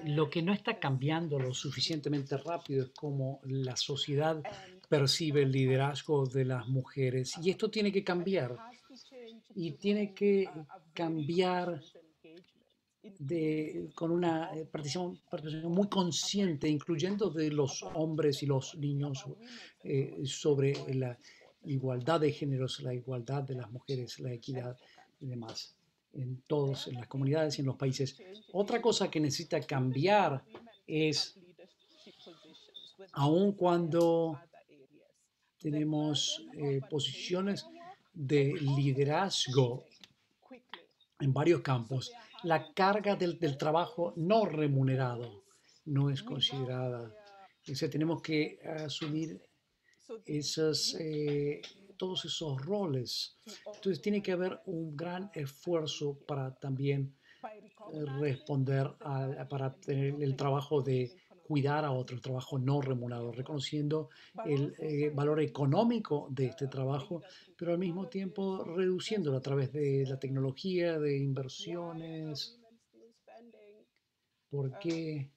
lo que no está cambiando lo suficientemente rápido es cómo la sociedad percibe el liderazgo de las mujeres. Y esto tiene que cambiar. Y tiene que cambiar con una participación muy consciente, incluyendo de los hombres y los niños, sobre la igualdad de géneros, la igualdad de las mujeres, la equidad y demás, en las comunidades y en los países. Otra cosa que necesita cambiar es, aun cuando tenemos posiciones de liderazgo en varios campos, la carga del trabajo no remunerado no es considerada. O sea, tenemos que asumir todos esos roles. Entonces tiene que haber un gran esfuerzo para también responder para tener el trabajo de cuidar a otro, el trabajo no remunerado, reconociendo el valor económico de este trabajo, pero al mismo tiempo reduciéndolo a través de la tecnología, de inversiones, porque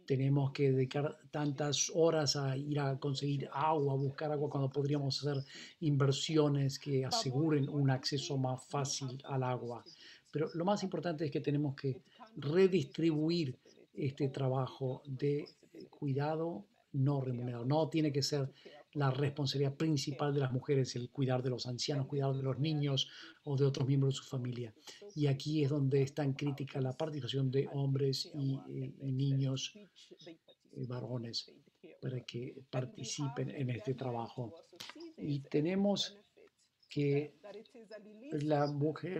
tenemos que dedicar tantas horas a ir a conseguir agua, a buscar agua, cuando podríamos hacer inversiones que aseguren un acceso más fácil al agua. Pero lo más importante es que tenemos que redistribuir este trabajo de cuidado no remunerado. No tiene que ser la responsabilidad principal de las mujeres el cuidar de los ancianos, cuidar de los niños o de otros miembros de su familia. Y aquí es donde es tan crítica la participación de hombres y niños, varones, para que participen en este trabajo. Y tenemos que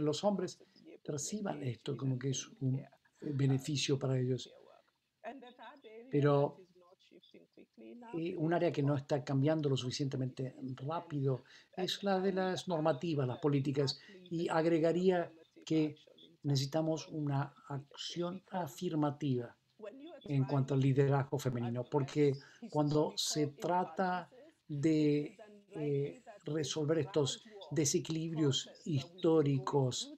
los hombres perciban esto como que es un beneficio para ellos. Pero un área que no está cambiando lo suficientemente rápido es la de las normativas, las políticas, y agregaría que necesitamos una acción afirmativa en cuanto al liderazgo femenino, porque cuando se trata de resolver estos desequilibrios históricos,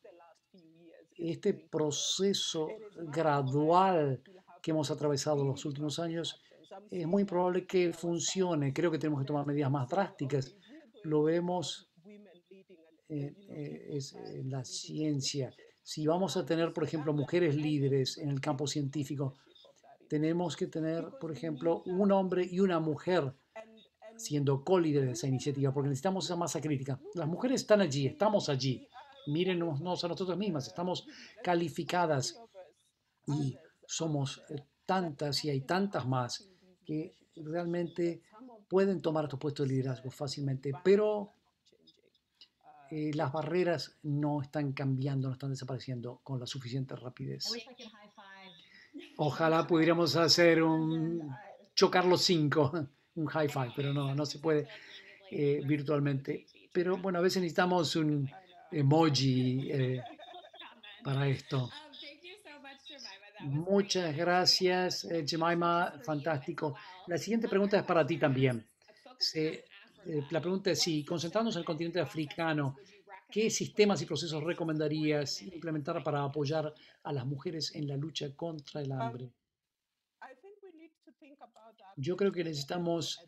este proceso gradual que hemos atravesado los últimos años, es muy probable que funcione. Creo que tenemos que tomar medidas más drásticas. Lo vemos en la ciencia. Si vamos a tener, por ejemplo, mujeres líderes en el campo científico, tenemos que tener, por ejemplo, un hombre y una mujer siendo co-líderes de esa iniciativa, porque necesitamos esa masa crítica. Las mujeres están allí, estamos allí. Mírenos a nosotras mismas, estamos calificadas y somos tantas y hay tantas más que realmente pueden tomar estos puestos de liderazgo fácilmente, pero las barreras no están cambiando, no están desapareciendo con la suficiente rapidez. Ojalá pudiéramos hacer chocar los cinco, un high five, pero no se puede virtualmente. Pero bueno, a veces necesitamos un emoji para esto. Muchas gracias, Jemima, fantástico. La siguiente pregunta es para ti también. La pregunta es si, concentrándonos en el continente africano, ¿qué sistemas y procesos recomendarías implementar para apoyar a las mujeres en la lucha contra el hambre? Yo creo que necesitamos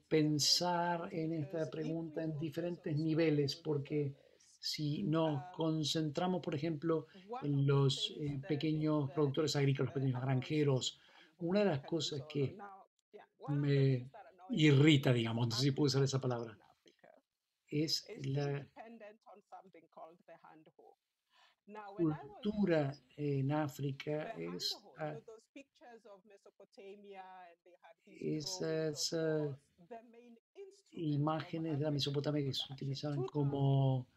pensar en esta pregunta en diferentes niveles, porque si nos concentramos, por ejemplo, en los pequeños productores agrícolas, pequeños granjeros, una de las cosas que me irrita, digamos, no sé si puedo usar esa palabra, es la cultura en África, esas imágenes de la Mesopotamia que se utilizaban como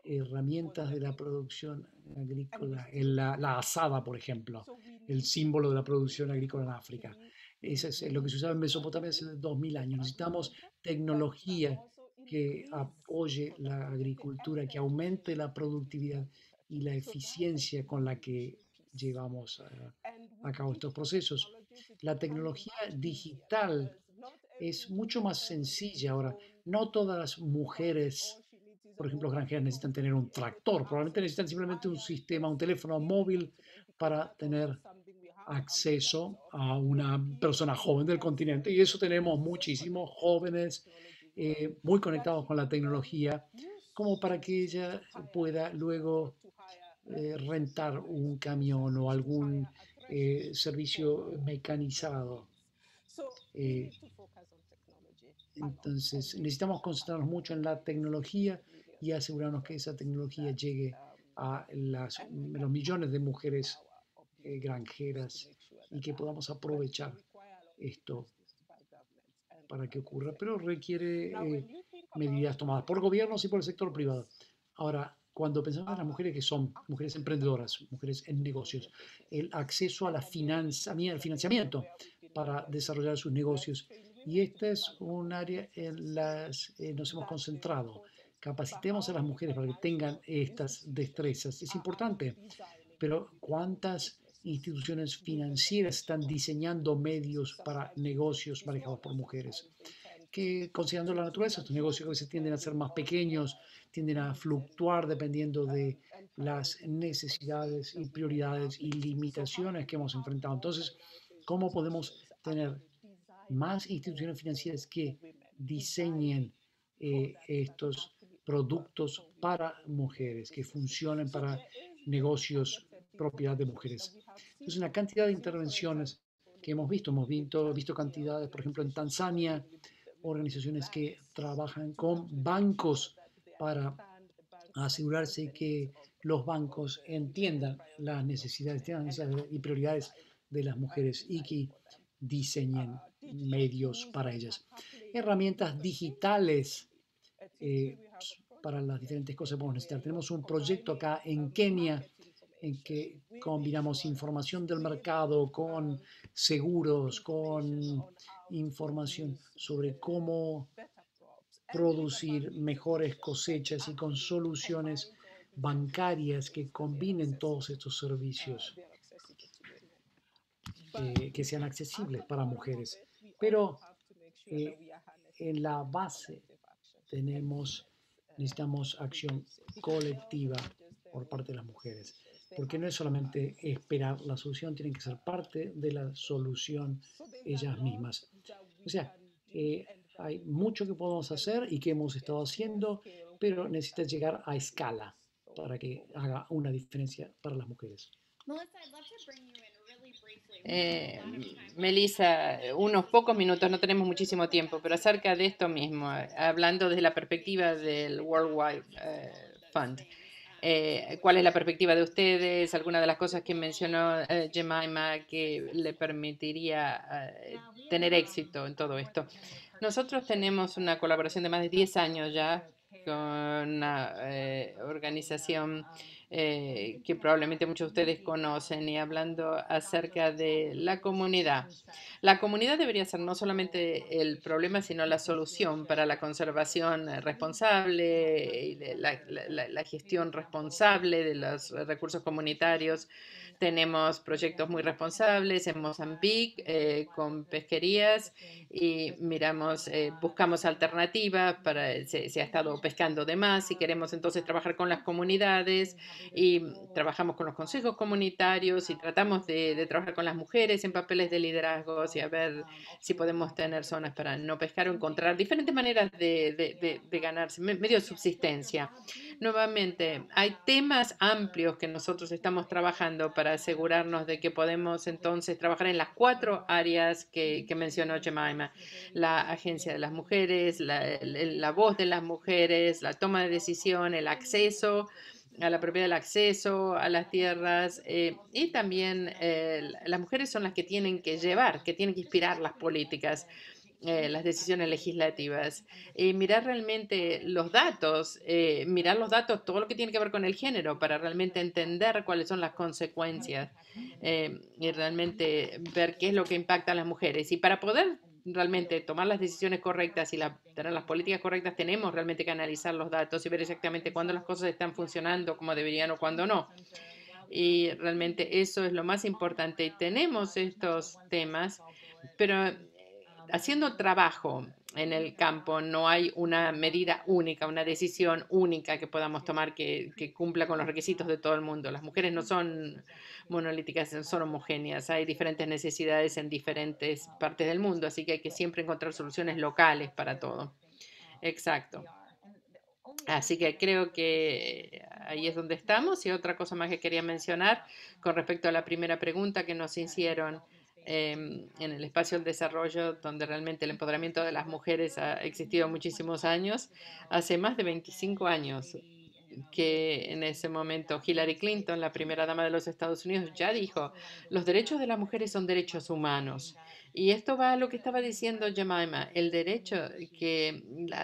herramientas de la producción agrícola, la azada, por ejemplo, el símbolo de la producción agrícola en África. Eso es lo que se usaba en Mesopotamia hace 2000 años. Necesitamos tecnología que apoye la agricultura, que aumente la productividad y la eficiencia con la que llevamos a cabo estos procesos. La tecnología digital es mucho más sencilla ahora. No todas las mujeres, por ejemplo, granjeras, necesitan tener un tractor. Probablemente necesitan simplemente un sistema, un teléfono móvil para tener acceso a una persona joven del continente. Y eso tenemos muchísimos jóvenes muy conectados con la tecnología, como para que ella pueda luego rentar un camión o algún servicio mecanizado. Entonces, necesitamos concentrarnos mucho en la tecnología y asegurarnos que esa tecnología llegue a los millones de mujeres granjeras y que podamos aprovechar esto para que ocurra, pero requiere medidas tomadas por gobiernos y por el sector privado. Ahora, cuando pensamos en las mujeres que son mujeres emprendedoras, mujeres en negocios, el acceso a al financiamiento para desarrollar sus negocios, y esta es un área en la que nos hemos concentrado. Capacitemos a las mujeres para que tengan estas destrezas. Es importante, pero ¿cuántas instituciones financieras están diseñando medios para negocios manejados por mujeres? Que considerando la naturaleza, estos negocios a veces tienden a ser más pequeños, tienden a fluctuar dependiendo de las necesidades y prioridades y limitaciones que hemos enfrentado. Entonces, ¿Cómo podemos tener más instituciones financieras que diseñen estos productos para mujeres, que funcionen para negocios propiedad de mujeres? Es una cantidad de intervenciones que hemos visto. Visto cantidades, por ejemplo, en Tanzania, organizaciones que trabajan con bancos para asegurarse que los bancos entiendan las necesidades y prioridades de las mujeres y que diseñen medios para ellas. Herramientas digitales para las diferentes cosas que podemos necesitar. Tenemos un proyecto acá en Kenia en que combinamos información del mercado con seguros, con información sobre cómo producir mejores cosechas y con soluciones bancarias que combinen todos estos servicios que sean accesibles para mujeres. Pero en la base necesitamos acción colectiva por parte de las mujeres, porque no es solamente esperar la solución, tienen que ser parte de la solución ellas mismas. O sea, hay mucho que podemos hacer y que hemos estado haciendo, pero necesita llegar a escala para que haga una diferencia para las mujeres. Melissa, unos pocos minutos, no tenemos muchísimo tiempo, pero acerca de esto mismo, hablando desde la perspectiva del Worldwide Fund, ¿cuál es la perspectiva de ustedes? ¿Alguna de las cosas que mencionó Jemima que le permitiría tener éxito en todo esto? Nosotros tenemos una colaboración de más de 10 años ya con una organización que probablemente muchos de ustedes conocen, y hablando acerca de la comunidad. La comunidad debería ser no solamente el problema, sino la solución para la conservación responsable y de la gestión responsable de los recursos comunitarios. Tenemos proyectos muy responsables en Mozambique con pesquerías y buscamos alternativas se ha estado pescando de más y queremos entonces trabajar con las comunidades y trabajamos con los consejos comunitarios y tratamos de trabajar con las mujeres en papeles de liderazgo y a ver si podemos tener zonas para no pescar o encontrar diferentes maneras de ganarse, medio de subsistencia. Nuevamente, hay temas amplios que nosotros estamos trabajando para asegurarnos de que podemos entonces trabajar en las 4 áreas que mencionó Jemima: la agencia de las mujeres, la voz de las mujeres, la toma de decisión, el acceso a la propiedad, el acceso a las tierras y también las mujeres son las que tienen que inspirar las políticas, las decisiones legislativas, y mirar realmente los datos, todo lo que tiene que ver con el género para realmente entender cuáles son las consecuencias y realmente ver qué es lo que impacta a las mujeres. Y para poder realmente tomar las decisiones correctas y tener las políticas correctas, tenemos realmente que analizar los datos y ver exactamente cuándo las cosas están funcionando como deberían o cuándo no. Y realmente eso es lo más importante. Y tenemos estos temas, pero haciendo trabajo en el campo no hay una medida única, una decisión única que podamos tomar que cumpla con los requisitos de todo el mundo. Las mujeres no son monolíticas, son homogéneas. Hay diferentes necesidades en diferentes partes del mundo, así que hay que siempre encontrar soluciones locales para todo. Exacto. Así que creo que ahí es donde estamos. Y otra cosa más que quería mencionar con respecto a la primera pregunta que nos hicieron en el espacio del desarrollo, donde realmente el empoderamiento de las mujeres ha existido muchísimos años. Hace más de 25 años que en ese momento Hillary Clinton, la primera dama de los Estados Unidos, ya dijo: los derechos de las mujeres son derechos humanos. Y esto va a lo que estaba diciendo Jemima,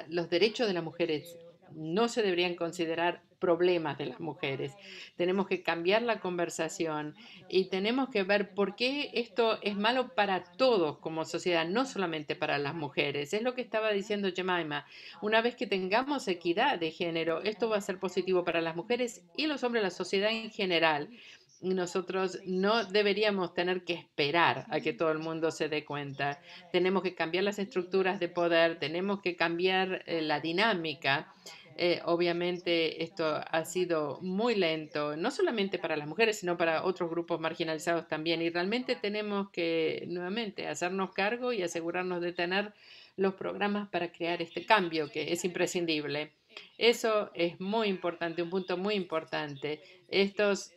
los derechos de las mujeres no se deberían considerar problemas de las mujeres. Tenemos que cambiar la conversación y tenemos que ver por qué esto es malo para todos como sociedad, no solamente para las mujeres. Es lo que estaba diciendo Jemima. Una vez que tengamos equidad de género, esto va a ser positivo para las mujeres y los hombres, la sociedad en general. Nosotros no deberíamos tener que esperar a que todo el mundo se dé cuenta. Tenemos que cambiar las estructuras de poder, tenemos que cambiar la dinámica Obviamente esto ha sido muy lento, no solamente para las mujeres, sino para otros grupos marginalizados también. Y realmente tenemos que nuevamente hacernos cargo y asegurarnos de tener los programas para crear este cambio que es imprescindible. Eso es muy importante, un punto muy importante. Estos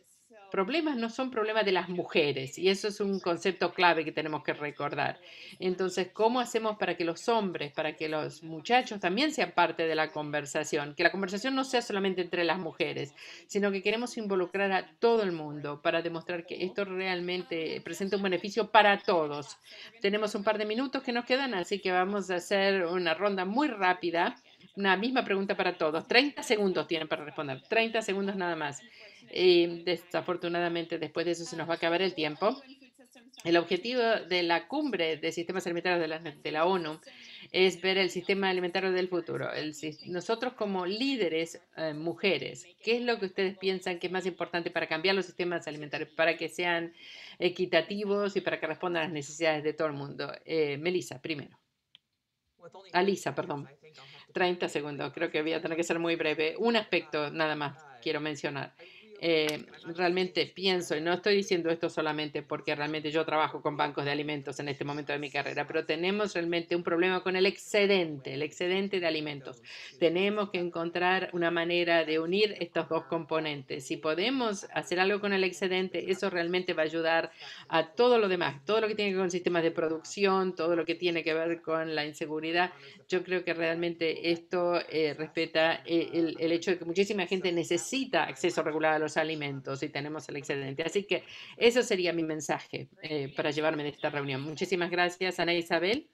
problemas no son problemas de las mujeres y eso es un concepto clave que tenemos que recordar. Entonces, ¿cómo hacemos para que los hombres, para que los muchachos también sean parte de la conversación? Que la conversación no sea solamente entre las mujeres, sino que queremos involucrar a todo el mundo para demostrar que esto realmente presenta un beneficio para todos. Tenemos un par de minutos que nos quedan, así que vamos a hacer una ronda muy rápida. Una misma pregunta para todos. 30 segundos tienen para responder. 30 segundos nada más. Y desafortunadamente después de eso se nos va a acabar el tiempo. El objetivo de la cumbre de sistemas alimentarios de la ONU es ver el sistema alimentario del futuro. Nosotros como líderes, mujeres, ¿qué es lo que ustedes piensan que es más importante para cambiar los sistemas alimentarios, para que sean equitativos y para que respondan a las necesidades de todo el mundo? Melissa, primero. Alisa, perdón. 30 segundos. Creo que voy a tener que ser muy breve. Un aspecto nada más quiero mencionar. Realmente pienso, y no estoy diciendo esto solamente porque realmente yo trabajo con bancos de alimentos en este momento de mi carrera, pero tenemos realmente un problema con el excedente de alimentos. Tenemos que encontrar una manera de unir estos dos componentes. Si podemos hacer algo con el excedente, eso realmente va a ayudar a todo lo demás, todo lo que tiene que ver con sistemas de producción, todo lo que tiene que ver con la inseguridad. Yo creo que realmente esto respeta el hecho de que muchísima gente necesita acceso regular a los alimentos y tenemos el excedente. Así que eso sería mi mensaje para llevarme de esta reunión. Muchísimas gracias, Ana Isabel.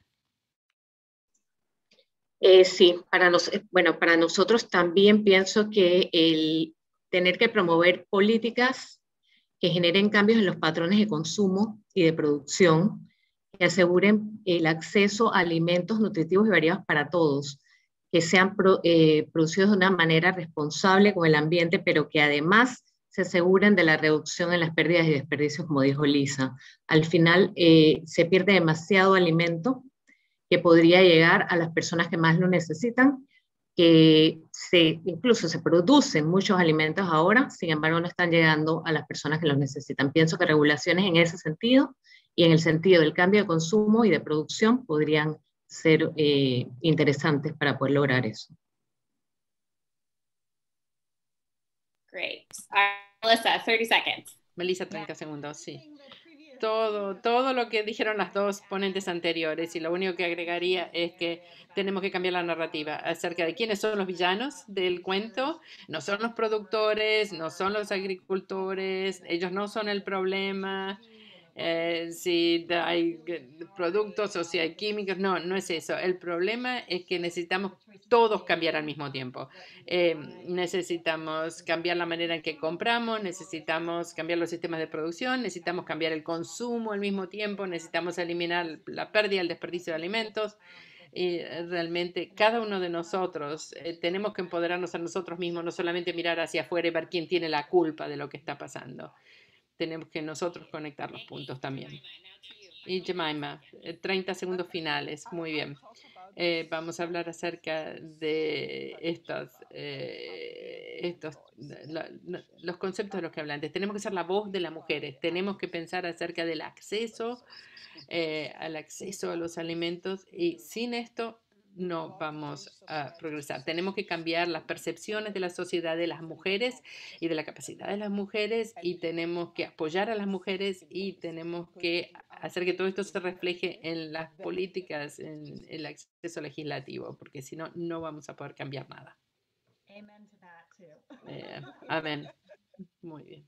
Sí, bueno, para nosotros también pienso que el tener que promover políticas que generen cambios en los patrones de consumo y de producción, que aseguren el acceso a alimentos nutritivos y variados para todos, que sean producidos de una manera responsable con el ambiente, pero que además se aseguren de la reducción en las pérdidas y desperdicios, como dijo Lisa. Al final se pierde demasiado alimento que podría llegar a las personas que más lo necesitan, que incluso se producen muchos alimentos ahora, sin embargo no están llegando a las personas que los necesitan. Pienso que regulaciones en ese sentido y en el sentido del cambio de consumo y de producción podrían ser interesantes para poder lograr eso. Great. Melissa, 30 seconds. Melissa, 30 segundos, sí. Todo lo que dijeron las dos ponentes anteriores y lo único que agregaría es que tenemos que cambiar la narrativa acerca de quiénes son los villanos del cuento. No son los productores, no son los agricultores, ellos no son el problema. Si hay productos o si hay químicos, no es eso. El problema es que necesitamos todos cambiar al mismo tiempo. Necesitamos cambiar la manera en que compramos, necesitamos cambiar los sistemas de producción, necesitamos cambiar el consumo al mismo tiempo, necesitamos eliminar la pérdida, el desperdicio de alimentos. Y realmente cada uno de nosotros tenemos que empoderarnos a nosotros mismos, no solamente mirar hacia afuera y ver quién tiene la culpa de lo que está pasando. Tenemos que nosotros conectar los puntos también. Y Jemima, 30 segundos finales. Muy bien. Vamos a hablar acerca de los conceptos de los que hablan antes. Tenemos que ser la voz de las mujeres. Tenemos que pensar acerca del acceso al acceso a los alimentos y sin esto no vamos a progresar. Tenemos que cambiar las percepciones de la sociedad de las mujeres y de la capacidad de las mujeres y tenemos que apoyar a las mujeres y tenemos que hacer que todo esto se refleje en las políticas, en el acceso legislativo, porque si no, no vamos a poder cambiar nada. Amén. Muy bien.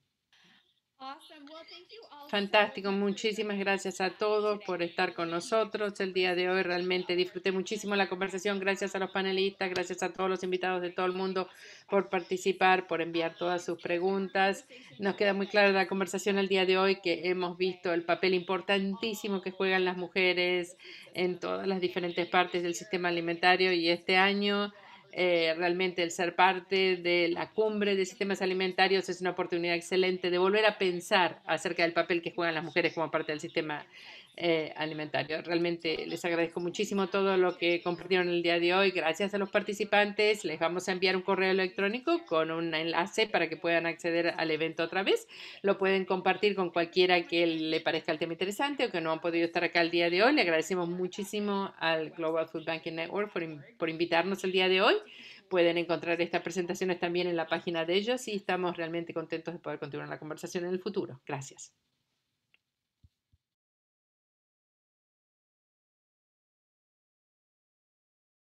Fantástico, muchísimas gracias a todos por estar con nosotros el día de hoy. Realmente disfruté muchísimo la conversación. Gracias a los panelistas, gracias a todos los invitados de todo el mundo por participar, por enviar todas sus preguntas. Nos queda muy clara la conversación el día de hoy que hemos visto el papel importantísimo que juegan las mujeres en todas las diferentes partes del sistema alimentario y este año realmente el ser parte de la cumbre de sistemas alimentarios es una oportunidad excelente de volver a pensar acerca del papel que juegan las mujeres como parte del sistema alimentario. Realmente les agradezco muchísimo todo lo que compartieron el día de hoy. Gracias a los participantes. Les vamos a enviar un correo electrónico con un enlace para que puedan acceder al evento otra vez. Lo pueden compartir con cualquiera que le parezca el tema interesante o que no han podido estar acá el día de hoy. Le agradecemos muchísimo al Global Food Banking Network por invitarnos el día de hoy. Pueden encontrar estas presentaciones también en la página de ellos y estamos realmente contentos de poder continuar la conversación en el futuro. Gracias.